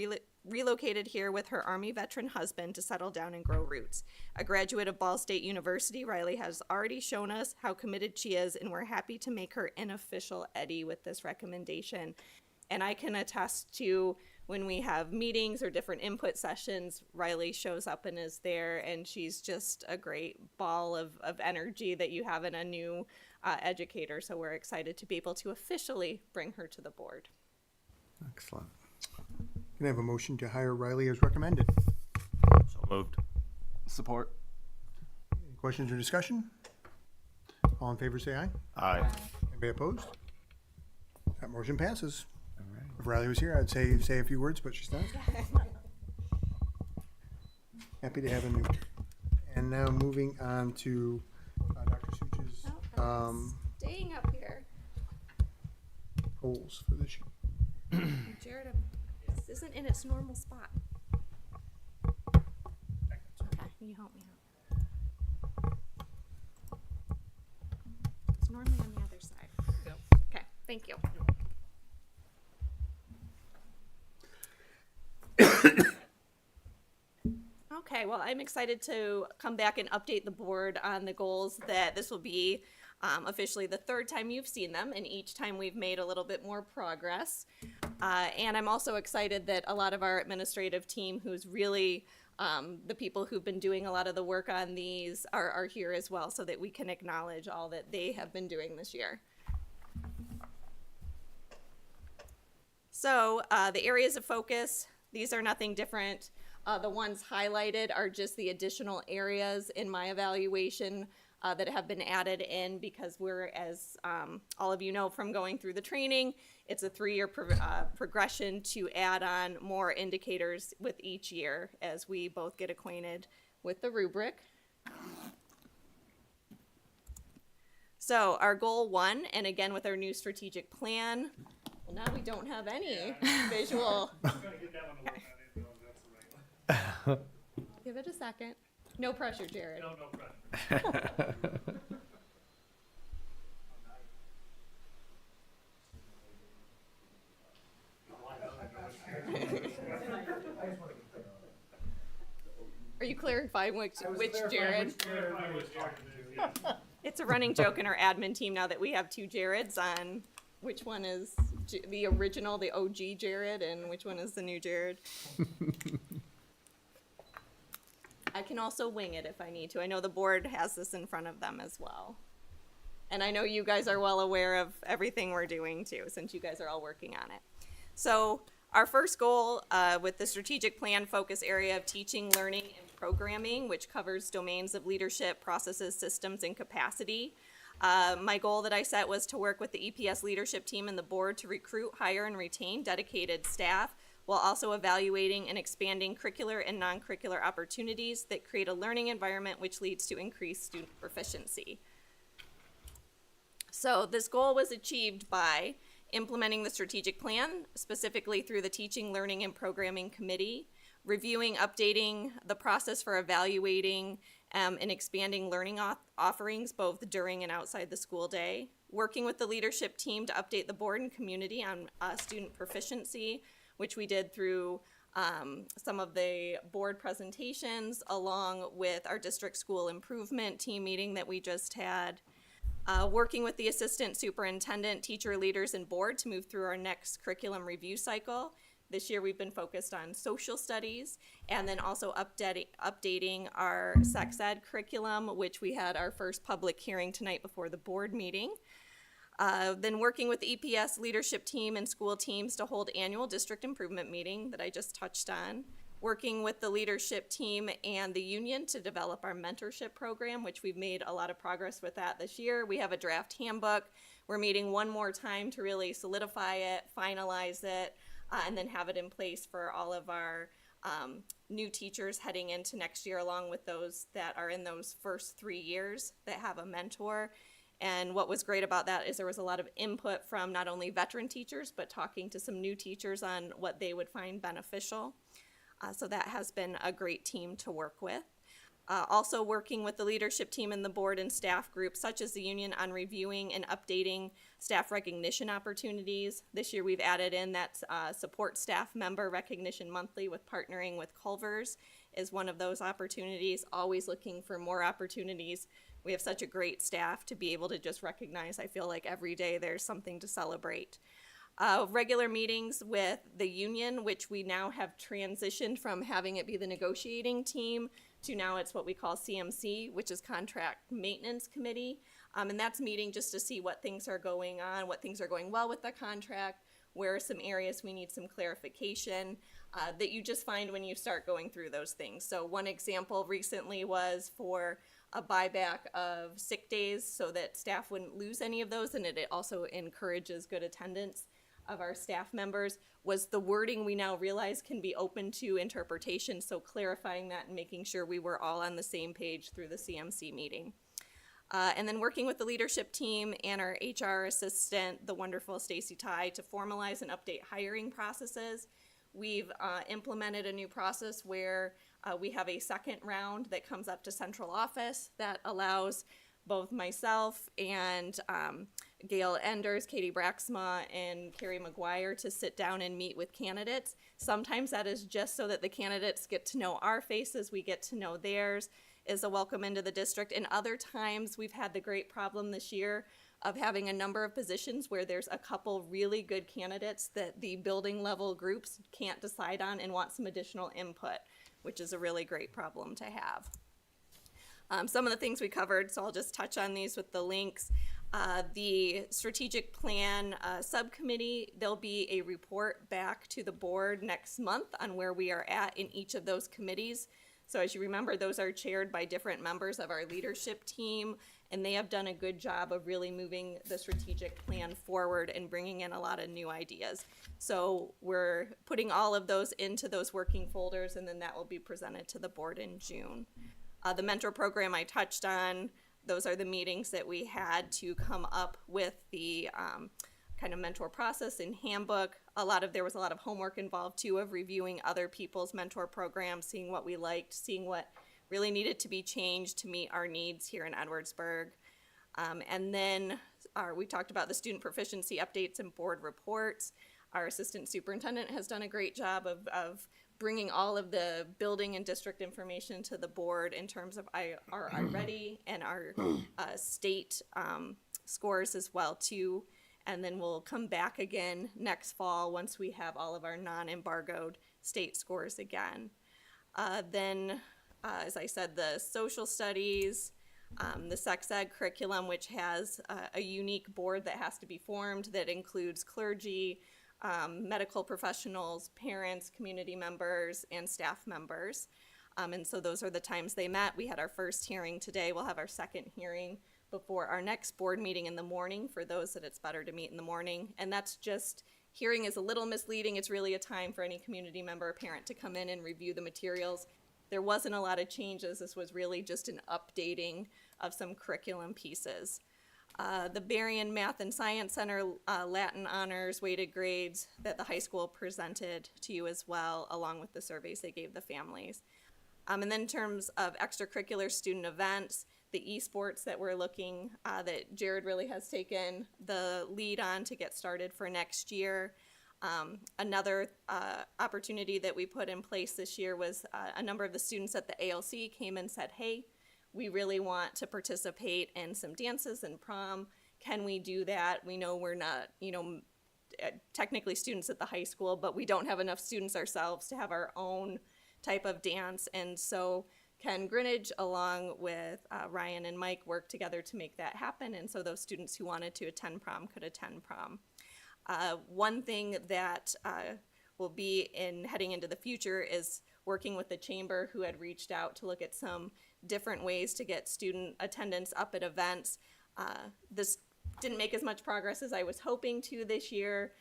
relocated here with her Army veteran husband to settle down and grow roots. A graduate of Ball State University, Riley has already shown us how committed she is, and we're happy to make her an official Eddie with this recommendation. And I can attest to when we have meetings or different input sessions, Riley shows up and is there, and she's just a great ball of energy that you have in a new educator. So we're excited to be able to officially bring her to the board. Excellent. Can I have a motion to hire Riley as recommended? So moved. Support. Any questions or discussion? All in favor say aye. Aye. Anybody opposed? That motion passes. All right. If Riley was here, I'd say a few words, but she's not. Happy to have a new. And now moving on to Dr. Such's Staying up here. goals for this year. Jared, this isn't in its normal spot. Okay, you help me out. It's normally on the other side. Yep. Okay, thank you. Okay, well, I'm excited to come back and update the board on the goals. That this will be officially the third time you've seen them, and each time we've made a little bit more progress. And I'm also excited that a lot of our administrative team, who's really the people who've been doing a lot of the work on these, are here as well, so that we can acknowledge all that they have been doing this year. So the areas of focus, these are nothing different The ones highlighted are just the additional areas in my evaluation that have been added in because we're, as all of you know from going through the training, it's a 3-year progression to add on more indicators with each year as we both get acquainted with the rubric. So our goal 1, and again with our new strategic plan, well, now we don't have any visual. Give it a second. No pressure, Jared. No pressure. Are you clarifying which Jared? It's a running joke in our admin team now that we have 2 Jareds on which one is the original, the OG Jared, and which one is the new Jared. I can also wing it if I need to. I know the board has this in front of them as well. And I know you guys are well aware of everything we're doing too, since you guys are all working on it. So our first goal with the strategic plan focus area of teaching, learning, and programming, which covers domains of leadership, processes, systems, and capacity. My goal that I set was to work with the EPS leadership team and the board to recruit, hire, and retain dedicated staff while also evaluating and expanding curricular and non-curricular opportunities that create a learning environment which leads to increased student proficiency. So this goal was achieved by implementing the strategic plan, specifically through the Teaching, Learning, and Programming Committee, reviewing, updating the process for evaluating and expanding learning offerings both during and outside the school day, working with the leadership team to update the board and community on student proficiency, which we did through some of the board presentations along with our district school improvement team meeting that we just had. Working with the assistant superintendent, teacher leaders, and board to move through our next curriculum review cycle. This year we've been focused on social studies and then also updating our sex ed curriculum, which we had our first public hearing tonight before the board meeting. Then working with the EPS leadership team and school teams to hold annual district improvement meeting that I just touched on. Working with the leadership team and the union to develop our mentorship program, which we've made a lot of progress with that this year. We have a draft handbook. We're meeting one more time to really solidify it, finalize it, and then have it in place for all of our new teachers heading into next year, along with those that are in those first 3 years that have a mentor. And what was great about that is there was a lot of input from not only veteran teachers, but talking to some new teachers on what they would find beneficial. So that has been a great team to work with. Also working with the leadership team and the board and staff groups, such as the union, on reviewing and updating staff recognition opportunities. This year we've added in that support staff member recognition monthly with partnering with Culver's is one of those opportunities, always looking for more opportunities. We have such a great staff to be able to just recognize. I feel like every day there's something to celebrate. Regular meetings with the union, which we now have transitioned from having it be the negotiating team to now it's what we call CMC, which is Contract Maintenance Committee. And that's meeting just to see what things are going on, what things are going well with the contract, where are some areas we need some clarification that you just find when you start going through those things. So one example recently was for a buyback of sick days so that staff wouldn't lose any of those, and it also encourages good attendance of our staff members, was the wording we now realize can be open to interpretation, so clarifying that and making sure we were all on the same page through the CMC meeting. And then working with the leadership team and our HR assistant, the wonderful Stacy Ty, to formalize and update hiring processes. We've implemented a new process where we have a second round that comes up to central office that allows both myself and Gail Enders, Katie Braxma, and Carrie McGuire to sit down and meet with candidates. Sometimes that is just so that the candidates get to know our faces, we get to know theirs, is a welcome into the district. And other times we've had the great problem this year of having a number of positions where there's a couple really good candidates that the building level groups can't decide on and want some additional input, which is a really great problem to have. Some of the things we covered, so I'll just touch on these with the links. The strategic plan subcommittee, there'll be a report back to the board next month on where we are at in each of those committees. So as you remember, those are chaired by different members of our leadership team, and they have done a good job of really moving the strategic plan forward and bringing in a lot of new ideas. So we're putting all of those into those working folders, and then that will be presented to the board in June. The mentor program I touched on, those are the meetings that we had to come up with the kind of mentor process and handbook. There was a lot of homework involved too, of reviewing other people's mentor programs, seeing what we liked, seeing what really needed to be changed to meet our needs here in Edwardsburg. And then we talked about the student proficiency updates and board reports. Our assistant superintendent has done a great job of bringing all of the building and district information to the board in terms of our ready and our state scores as well too. And then we'll come back again next fall once we have all of our non-embargoed state scores again. As I said, the social studies, the sex ed curriculum, which has a unique board that has to be formed that includes clergy, medical professionals, parents, community members, and staff members. And so those are the times they met. We had our first hearing today. We'll have our second hearing before our next board meeting in the morning for those that it's better to meet in the morning. And that's just, hearing is a little misleading. It's really a time for any community member or parent to come in and review the materials. There wasn't a lot of changes. This was really just an updating of some curriculum pieces. The Berrien Math and Science Center Latin honors weighted grades that the high school presented to you as well, along with the surveys they gave the families. And then in terms of extracurricular student events, the esports that we're looking, that Jared really has taken the lead on to get started for next year. Another opportunity that we put in place this year was a number of the students at the ALC came and said, hey, we really want to participate in some dances and prom. Can we do that? We know we're not, technically students at the high school, but we don't have enough students ourselves to have our own type of dance. And so Ken Greenidge, along with Ryan and Mike, worked together to make that happen. And so those students who wanted to attend prom could attend prom. One thing that will be in heading into the future is working with the chamber, who had reached out to look at some different ways to get student attendance up at events. This didn't make as much progress as I was hoping to this year.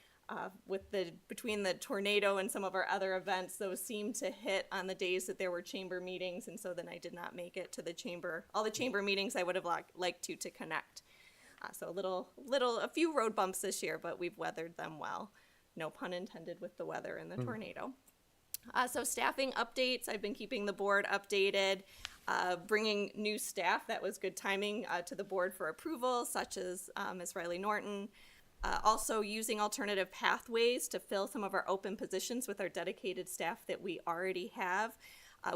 Between the tornado and some of our other events, those seemed to hit on the days that there were chamber meetings, and so then I did not make it to the chamber, all the chamber meetings I would have liked to connect. So a few road bumps this year, but we've weathered them well. No pun intended with the weather and the tornado. So staffing updates, I've been keeping the board updated, bringing new staff, that was good timing, to the board for approval, such as Ms. Riley Norton. Also using alternative pathways to fill some of our open positions with our dedicated staff that we already have.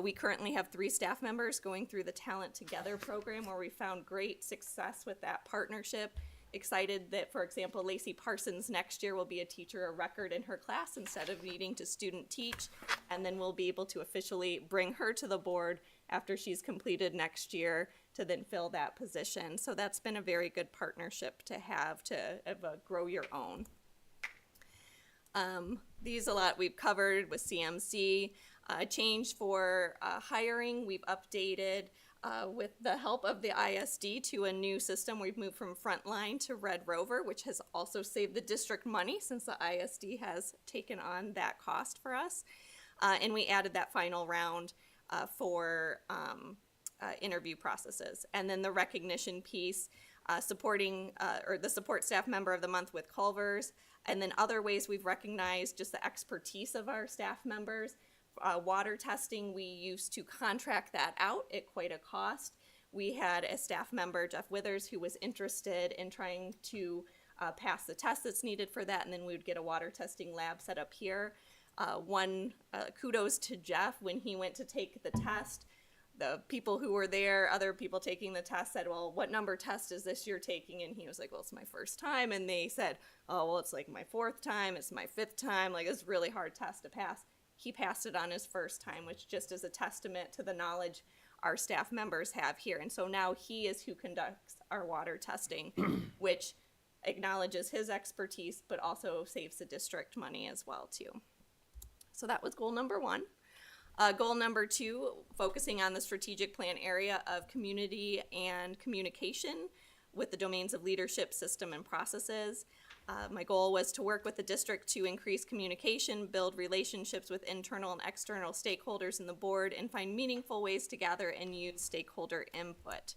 We currently have 3 staff members going through the Talent Together program, where we found great success with that partnership. Excited that, for example, Lacey Parsons next year will be a teacher of record in her class instead of needing to student teach, and then we'll be able to officially bring her to the board after she's completed next year to then fill that position. So that's been a very good partnership to have to grow your own. These a lot we've covered with CMC. Change for hiring, we've updated with the help of the ISD to a new system. We've moved from Frontline to Red Rover, which has also saved the district money since the ISD has taken on that cost for us. And we added that final round for interview processes. And then the recognition piece, supporting or the support staff member of the month with Culver's, and then other ways we've recognized just the expertise of our staff members. Water testing, we used to contract that out at quite a cost. We had a staff member, Jeff Withers, who was interested in trying to pass the test that's needed for that, and then we would get a water testing lab set up here. Kudos to Jeff when he went to take the test. The people who were there, other people taking the test, said, well, what number test is this you're taking? And he was like, well, it's my first time. And they said, oh, well, it's like my 4th time, it's my 5th time, like it's a really hard test to pass. He passed it on his first time, which just is a testament to the knowledge our staff members have here. And so now he is who conducts our water testing, which acknowledges his expertise, but also saves the district money as well too. So that was goal number 1. Goal number 2, focusing on the strategic plan area of community and communication with the domains of leadership, system, and processes. My goal was to work with the district to increase communication, build relationships with internal and external stakeholders in the board, and find meaningful ways to gather and use stakeholder input.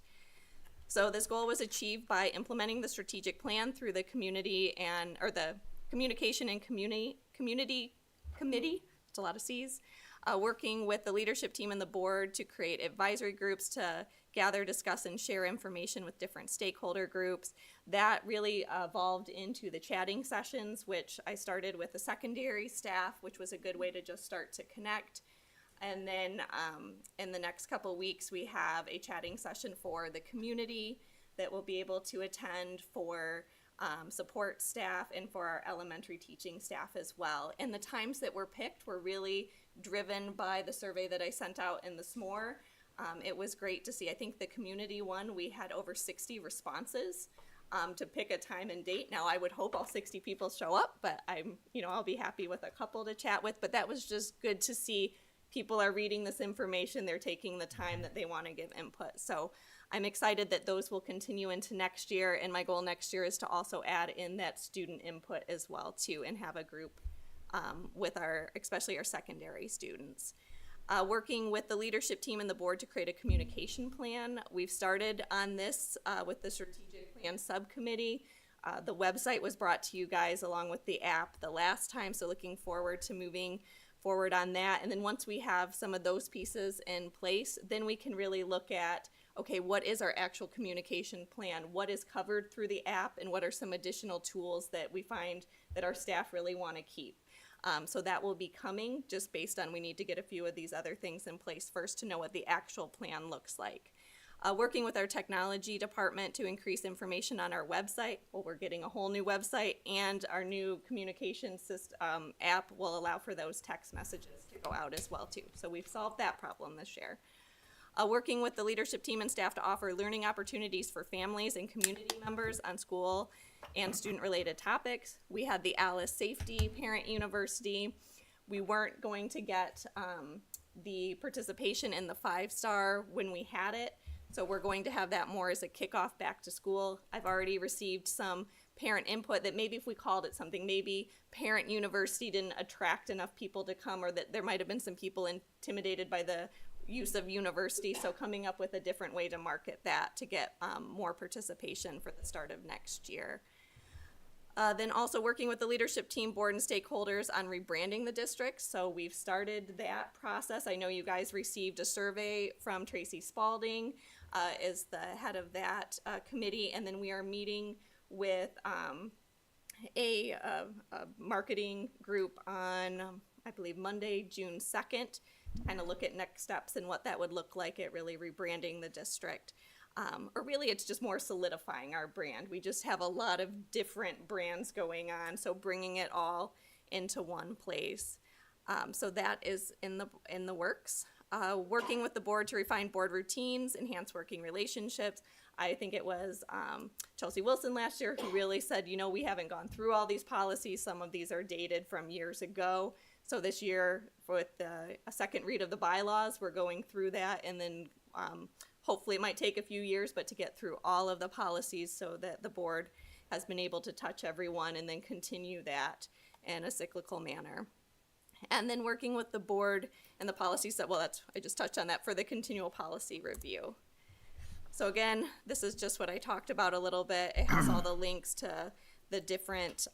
So this goal was achieved by implementing the strategic plan through the community or the communication and community committee, it's a lot of C's, working with the leadership team and the board to create advisory groups to gather, discuss, and share information with different stakeholder groups. That really evolved into the chatting sessions, which I started with the secondary staff, which was a good way to just start to connect. And then in the next couple weeks, we have a chatting session for the community that we'll be able to attend for support staff and for our elementary teaching staff as well. And the times that were picked were really driven by the survey that I sent out in the SMORE. It was great to see. I think the community one, we had over 60 responses to pick a time and date. Now, I would hope all 60 people show up, but I'll be happy with a couple to chat with. But that was just good to see people are reading this information. They're taking the time that they want to give input. So I'm excited that those will continue into next year. And my goal next year is to also add in that student input as well too, and have a group with especially our secondary students. Working with the leadership team and the board to create a communication plan. We've started on this with the strategic plan subcommittee. The website was brought to you guys along with the app the last time, so looking forward to moving forward on that. And then once we have some of those pieces in place, then we can really look at, okay, what is our actual communication plan? What is covered through the app, and what are some additional tools that we find that our staff really want to keep? So that will be coming, just based on we need to get a few of these other things in place first to know what the actual plan looks like. Working with our technology department to increase information on our website. Well, we're getting a whole new website, and our new communication system app will allow for those text messages to go out as well too. So we've solved that problem this year. Working with the leadership team and staff to offer learning opportunities for families and community members on school and student-related topics. We had the Alice Safety Parent University. We weren't going to get the participation in the 5-star when we had it, so we're going to have that more as a kickoff back to school. I've already received some parent input that maybe if we called it something, maybe Parent University didn't attract enough people to come, or that there might have been some people intimidated by the use of university, so coming up with a different way to market that to get more participation for the start of next year. Then also working with the leadership team, board, and stakeholders on rebranding the district. So we've started that process. I know you guys received a survey from Tracy Spalding as the head of that committee, and then we are meeting with a marketing group on, I believe, Monday, June 2nd, kind of look at next steps and what that would look like at really rebranding the district. Or really it's just more solidifying our brand. We just have a lot of different brands going on, so bringing it all into one place. So that is in the works. Working with the board to refine board routines, enhance working relationships. I think it was Chelsea Wilson last year who really said, we haven't gone through all these policies. Some of these are dated from years ago. So this year, with a second read of the bylaws, we're going through that, and then hopefully it might take a few years, but to get through all of the policies so that the board has been able to touch everyone and then continue that in a cyclical manner. And then working with the board and the policies I just touched on that for the continual policy review. So again, this is just what I talked about a little bit. It has all the links to the different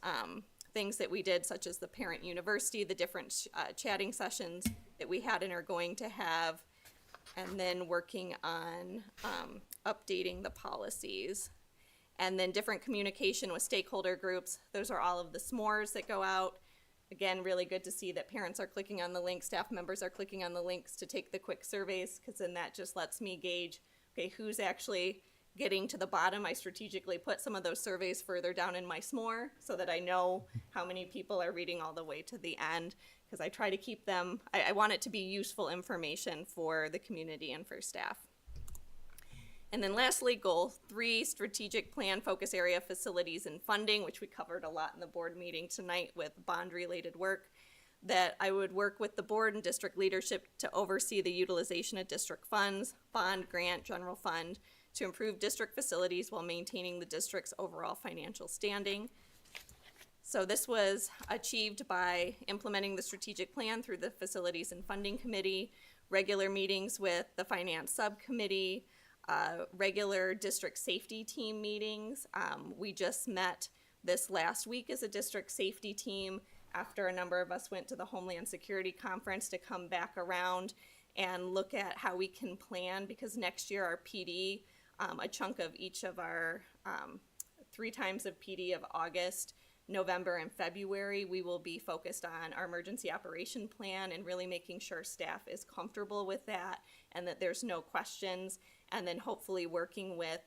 things that we did, such as the Parent University, the different chatting sessions that we had and are going to have, and then working on updating the policies. And then different communication with stakeholder groups. Those are all of the s'mores that go out. Again, really good to see that parents are clicking on the links, staff members are clicking on the links to take the quick surveys, because then that just lets me gauge, okay, who's actually getting to the bottom, I strategically put some of those surveys further down in my s'more so that I know how many people are reading all the way to the end, because I try to keep them, I want it to be useful information for the community and for staff. And then lastly, goal 3, strategic plan focus area facilities and funding, which we covered a lot in the board meeting tonight with bond related work, that I would work with the board and district leadership to oversee the utilization of district funds, bond, grant, general fund, to improve district facilities while maintaining the district's overall financial standing. So this was achieved by implementing the strategic plan through the Facilities and Funding Committee, regular meetings with the Finance Subcommittee, regular district safety team meetings. We just met this last week as a district safety team after a number of us went to the Homeland Security Conference to come back around and look at how we can plan, because next year our PD, a chunk of each of our 3 times of PD of August, November, and February, we will be focused on our emergency operation plan and really making sure staff is comfortable with that and that there's no questions, and then hopefully working with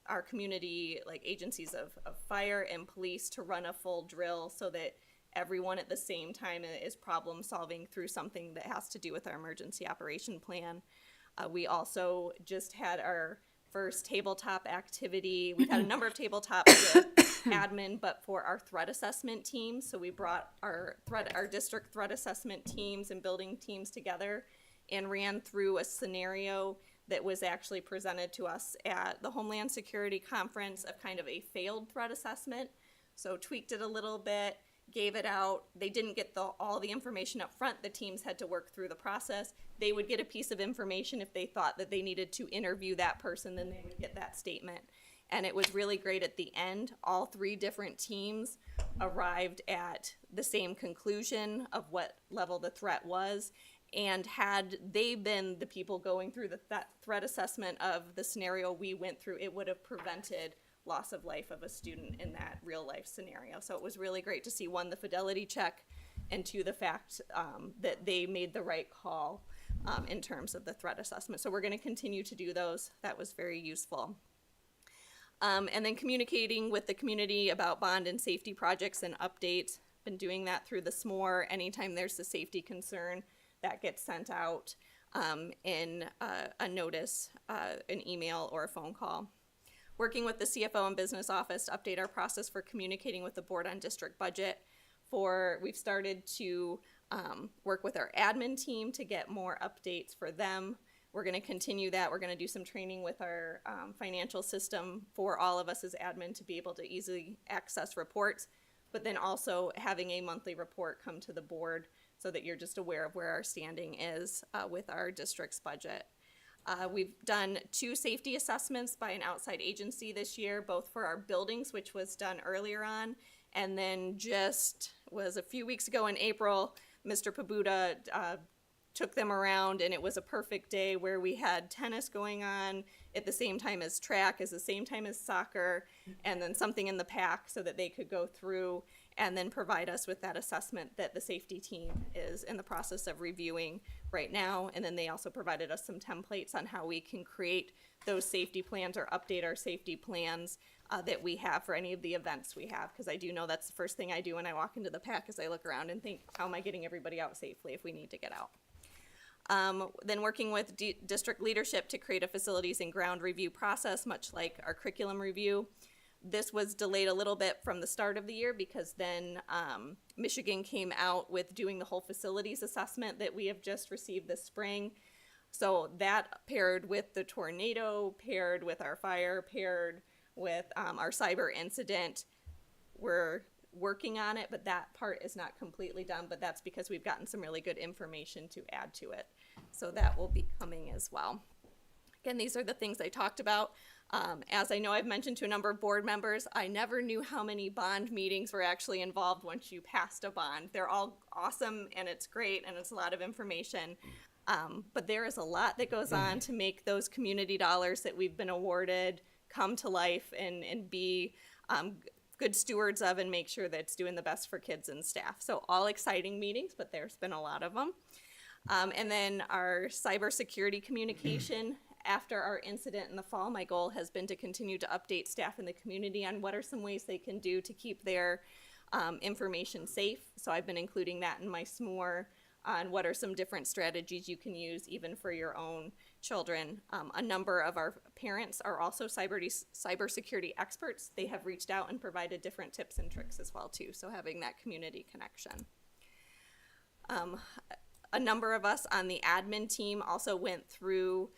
our community, like agencies of fire and police, to run a full drill so that everyone at the same time is problem solving through something that has to do with our emergency operation plan. We also just had our first tabletop activity. We've had a number of tabletops with admin, but for our threat assessment team. So we brought our district threat assessment teams and building teams together and ran through a scenario that was actually presented to us at the Homeland Security Conference of kind of a failed threat assessment. So tweaked it a little bit, gave it out. They didn't get all the information up front. The teams had to work through the process. They would get a piece of information if they thought that they needed to interview that person, then they would get that statement. And it was really great at the end. All 3 different teams arrived at the same conclusion of what level the threat was. And had they been the people going through that threat assessment of the scenario we went through, it would have prevented loss of life of a student in that real life scenario. So it was really great to see, 1, the fidelity check, and 2, the fact that they made the right call in terms of the threat assessment. So we're going to continue to do those. That was very useful. And then communicating with the community about bond and safety projects and updates. Been doing that through the s'more. Anytime there's a safety concern, that gets sent out in a notice, an email, or a phone call. Working with the CFO and business office to update our process for communicating with the board on district budget. We've started to work with our admin team to get more updates for them. We're going to continue that. We're going to do some training with our financial system for all of us as admin to be able to easily access reports, but then also having a monthly report come to the board so that you're just aware of where our standing is with our district's budget. We've done 2 safety assessments by an outside agency this year, both for our buildings, which was done earlier on, and then just was a few weeks ago in April, Mr. Pabuda took them around, and it was a perfect day where we had tennis going on at the same time as track, at the same time as soccer, and then something in the pack so that they could go through and then provide us with that assessment that the safety team is in the process of reviewing right now. And then they also provided us some templates on how we can create those safety plans or update our safety plans that we have for any of the events we have. Because I do know that's the first thing I do when I walk into the pack is I look around and think, how am I getting everybody out safely if we need to get out? Then working with district leadership to create a facilities and ground review process, much like our curriculum review. This was delayed a little bit from the start of the year because then Michigan came out with doing the whole facilities assessment that we have just received this spring. So that paired with the tornado, paired with our fire, paired with our cyber incident, we're working on it, but that part is not completely done, but that's because we've gotten some really good information to add to it. So that will be coming as well. Again, these are the things I talked about. As I know I've mentioned to a number of board members, I never knew how many bond meetings were actually involved once you passed a bond. They're all awesome and it's great and it's a lot of information. But there is a lot that goes on to make those community dollars that we've been awarded come to life and be good stewards of and make sure that it's doing the best for kids and staff. So all exciting meetings, but there's been a lot of them. And then our cybersecurity communication after our incident in the fall, my goal has been to continue to update staff in the community on what are some ways they can do to keep their information safe. So I've been including that in my SMORE on what are some different strategies you can use even for your own children. A number of our parents are also cybersecurity experts. They have reached out and provided different tips and tricks as well too, so having that community connection. A number of us on the admin team also went through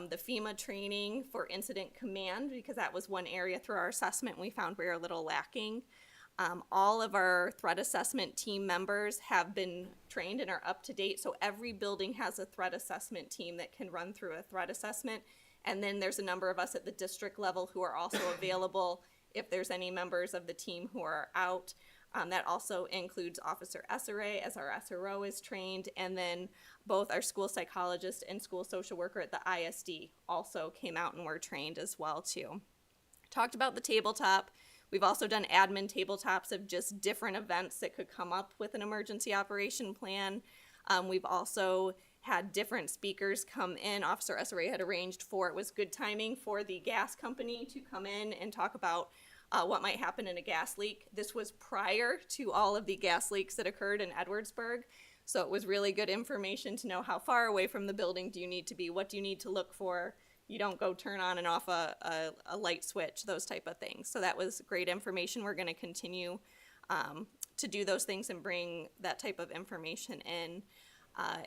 the FEMA training for incident command, because that was one area through our assessment we found we were a little lacking. All of our threat assessment team members have been trained and are up to date, so every building has a threat assessment team that can run through a threat assessment. And then there's a number of us at the district level who are also available if there's any members of the team who are out. That also includes Officer SRA, as our SRO is trained, and then both our school psychologist and school social worker at the ISD also came out and were trained as well too. Talked about the tabletop. We've also done admin tabletops of just different events that could come up with an emergency operation plan. We've also had different speakers come in. Officer SRA had arranged for, it was good timing for the gas company to come in and talk about what might happen in a gas leak. This was prior to all of the gas leaks that occurred in Edwardsburg. So it was really good information to know how far away from the building do you need to be, what do you need to look for. You don't go turn on and off a light switch, those type of things. So that was great information. We're going to continue to do those things and bring that type of information in.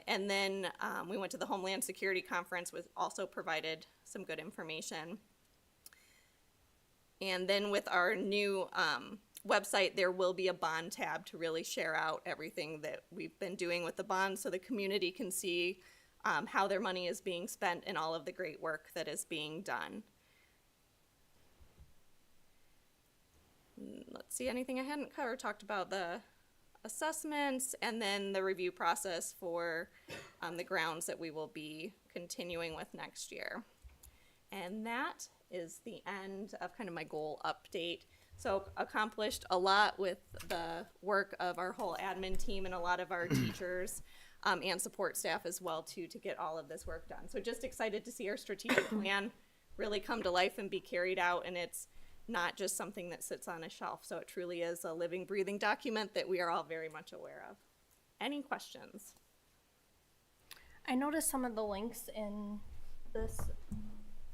And then we went to the Homeland Security Conference, which also provided some good information. And then with our new website, there will be a bond tab to really share out everything that we've been doing with the bonds, so the community can see how their money is being spent and all of the great work that is being done. Let's see, anything I hadn't covered. Talked about the assessments and then the review process for the grounds that we will be continuing with next year. And that is the end of kind of my goal update. So accomplished a lot with the work of our whole admin team and a lot of our teachers and support staff as well too, to get all of this work done. So just excited to see our strategic plan really come to life and be carried out, and it's not just something that sits on a shelf. So it truly is a living, breathing document that we are all very much aware of. Any questions? I noticed some of the links in this.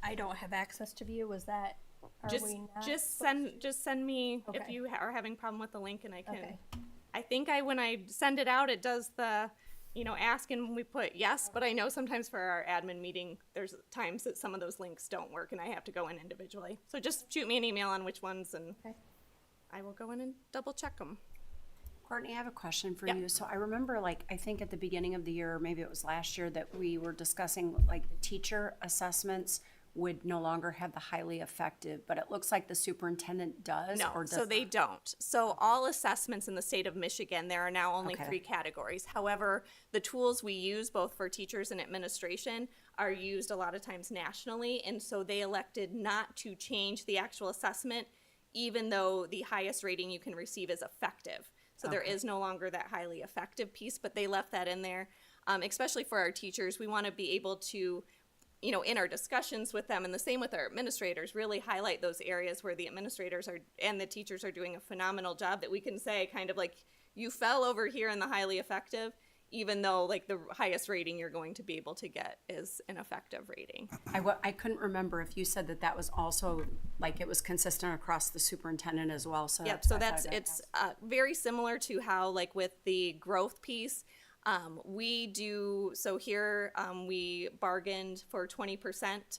I don't have access to view. Was that? Just send me if you are having a problem with the link, and I can. Okay. I think when I send it out, it does the, ask and we put yes. But I know sometimes for our admin meeting, there's times that some of those links don't work, and I have to go in individually. So just shoot me an email on which ones, and I will go in and double check them. Courtney, I have a question for you. So I remember, I think at the beginning of the year, or maybe it was last year, that we were discussing the teacher assessments would no longer have the highly effective, but it looks like the superintendent does. No, or does so they don't. So all assessments in the state of Michigan, there are now only 3 categories. However, the tools we use both for teachers and administration are used a lot of times nationally, and so they elected not to change the actual assessment, even though the highest rating you can receive is effective. So there is no longer that highly effective piece, but they left that in there, especially for our teachers. We want to be able to, in our discussions with them, and the same with our administrators, really highlight those areas where the administrators are and the teachers are doing a phenomenal job, that we can say kind of you fell over here in the highly effective, even though the highest rating you're going to be able to get is an effective rating. I couldn't remember if you said that was also, it was consistent across the superintendent as well. So yep, so it's very similar to how, with the growth piece, we do, so here we bargained for 20%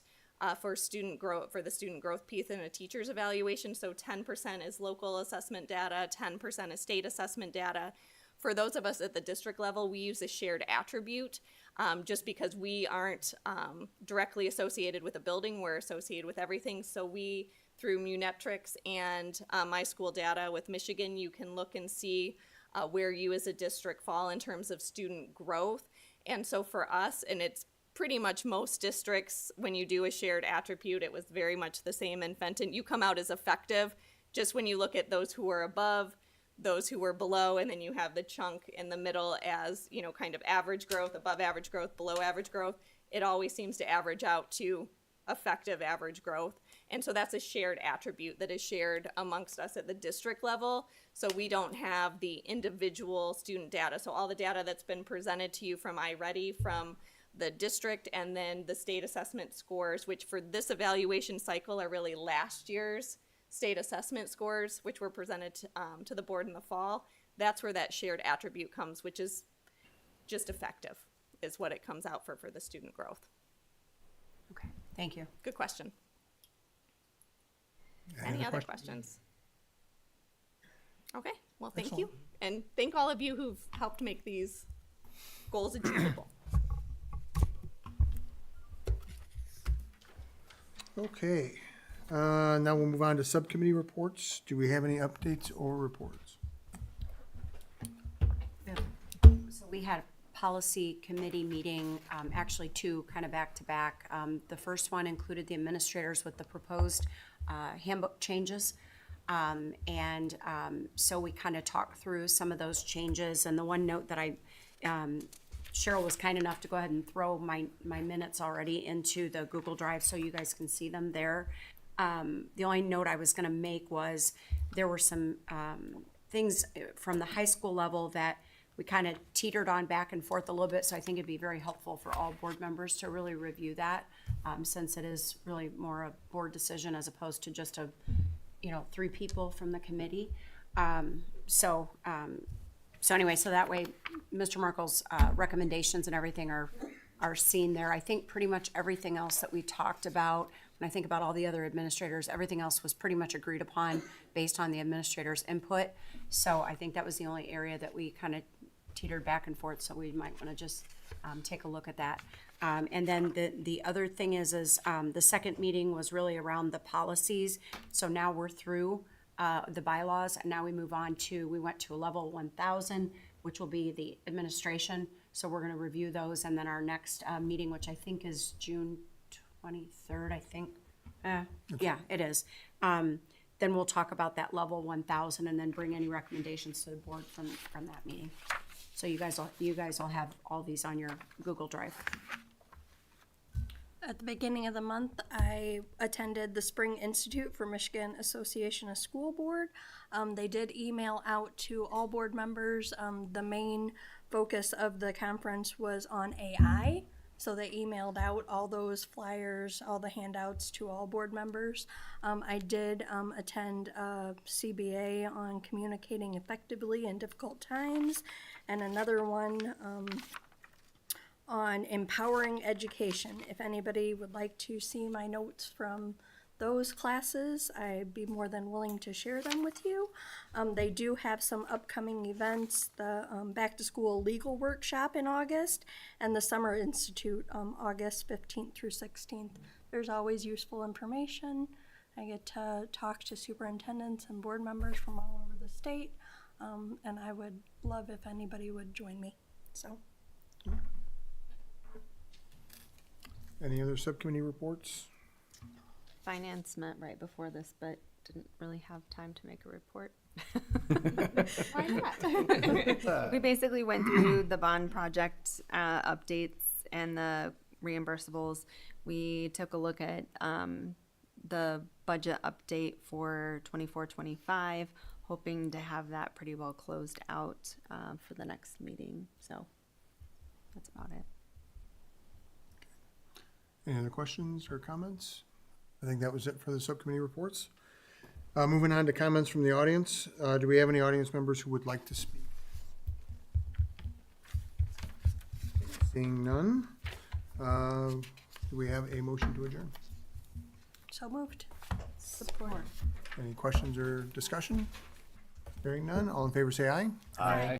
for the student growth piece in a teacher's evaluation. So 10% is local assessment data, 10% is state assessment data. For those of us at the district level, we use a shared attribute just because we aren't directly associated with a building, we're associated with everything. So we, through Munetrics and My School Data with Michigan, you can look and see where you as a district fall in terms of student growth. And so for us, and it's pretty much most districts, when you do a shared attribute, it was very much the same in Fenton. You come out as effective just when you look at those who are above, those who were below, and then you have the chunk in the middle as, kind of average growth, above average growth, below average growth. it always seems to average out to effective average growth. And so that's a shared attribute that is shared amongst us at the district level. So we don't have the individual student data. So all the data that's been presented to you from iReady, from the district, and then the state assessment scores, which for this evaluation cycle are really last year's state assessment scores, which were presented to the board in the fall. That's where that shared attribute comes, which is just effective, is what it comes out for the student growth. Okay, thank you. Good question. Any other questions? Okay, well, thank you. And thank all of you who've helped make these goals achievable. Okay, now we'll move on to subcommittee reports. Do we have any updates or reports? So we had a policy committee meeting, actually two kind of back to back. The first one included the administrators with the proposed handbook changes. So we kind of talked through some of those changes, and the one note that Cheryl was kind enough to go ahead and throw my minutes already into the Google Drive so you guys can see them there. The only note I was gonna make was there were some things from the high school level that we kind of teetered on back and forth a little bit, so I think it'd be very helpful for all board members to really review that, since it is really more a board decision as opposed to just a, 3 people from the committee. So anyway, so that way, Mr. Markle's recommendations and everything are seen there. I think pretty much everything else that we talked about, when I think about all the other administrators, everything else was pretty much agreed upon based on the administrators' input. So I think that was the only area that we kind of teetered back and forth, so we might want to just take a look at that. And then the other thing is the second meeting was really around the policies. So now we're through the bylaws, and now we move on to, we went to a level 1,000, which will be the administration. So we're going to review those, and then our next meeting, which I think is June 23rd, I think. Yeah, it is. Then we'll talk about that level 1,000 and then bring any recommendations to the board from that meeting. So you guys will have all these on your Google Drive. At the beginning of the month, I attended the Spring Institute for Michigan Association of School Board. They did email out to all board members. The main focus of the conference was on AI. So they emailed out all those flyers, all the handouts to all board members. I did attend a CBA on communicating effectively in difficult times, and another one on empowering education. If anybody would like to see my notes from those classes, I'd be more than willing to share them with you. They do have some upcoming events, the Back to School Legal Workshop in August, and the Summer Institute, August 15th through 16th. There's always useful information. I get to talk to superintendents and board members from all over the state, and I would love if anybody would join me, so. Any other subcommittee reports? Finance met right before this, but didn't really have time to make a report. Why not? We basically went through the bond project updates and the reimbursables. We took a look at the budget update for 24-25, hoping to have that pretty well closed out for the next meeting. So that's about it. Any other questions or comments? I think that was it for the subcommittee reports. Moving on to comments from the audience. Do we have any audience members who would like to speak? Seeing none, do we have a motion to adjourn? So moved. Support. Any questions or discussion? Hearing none, all in favor say aye. Aye.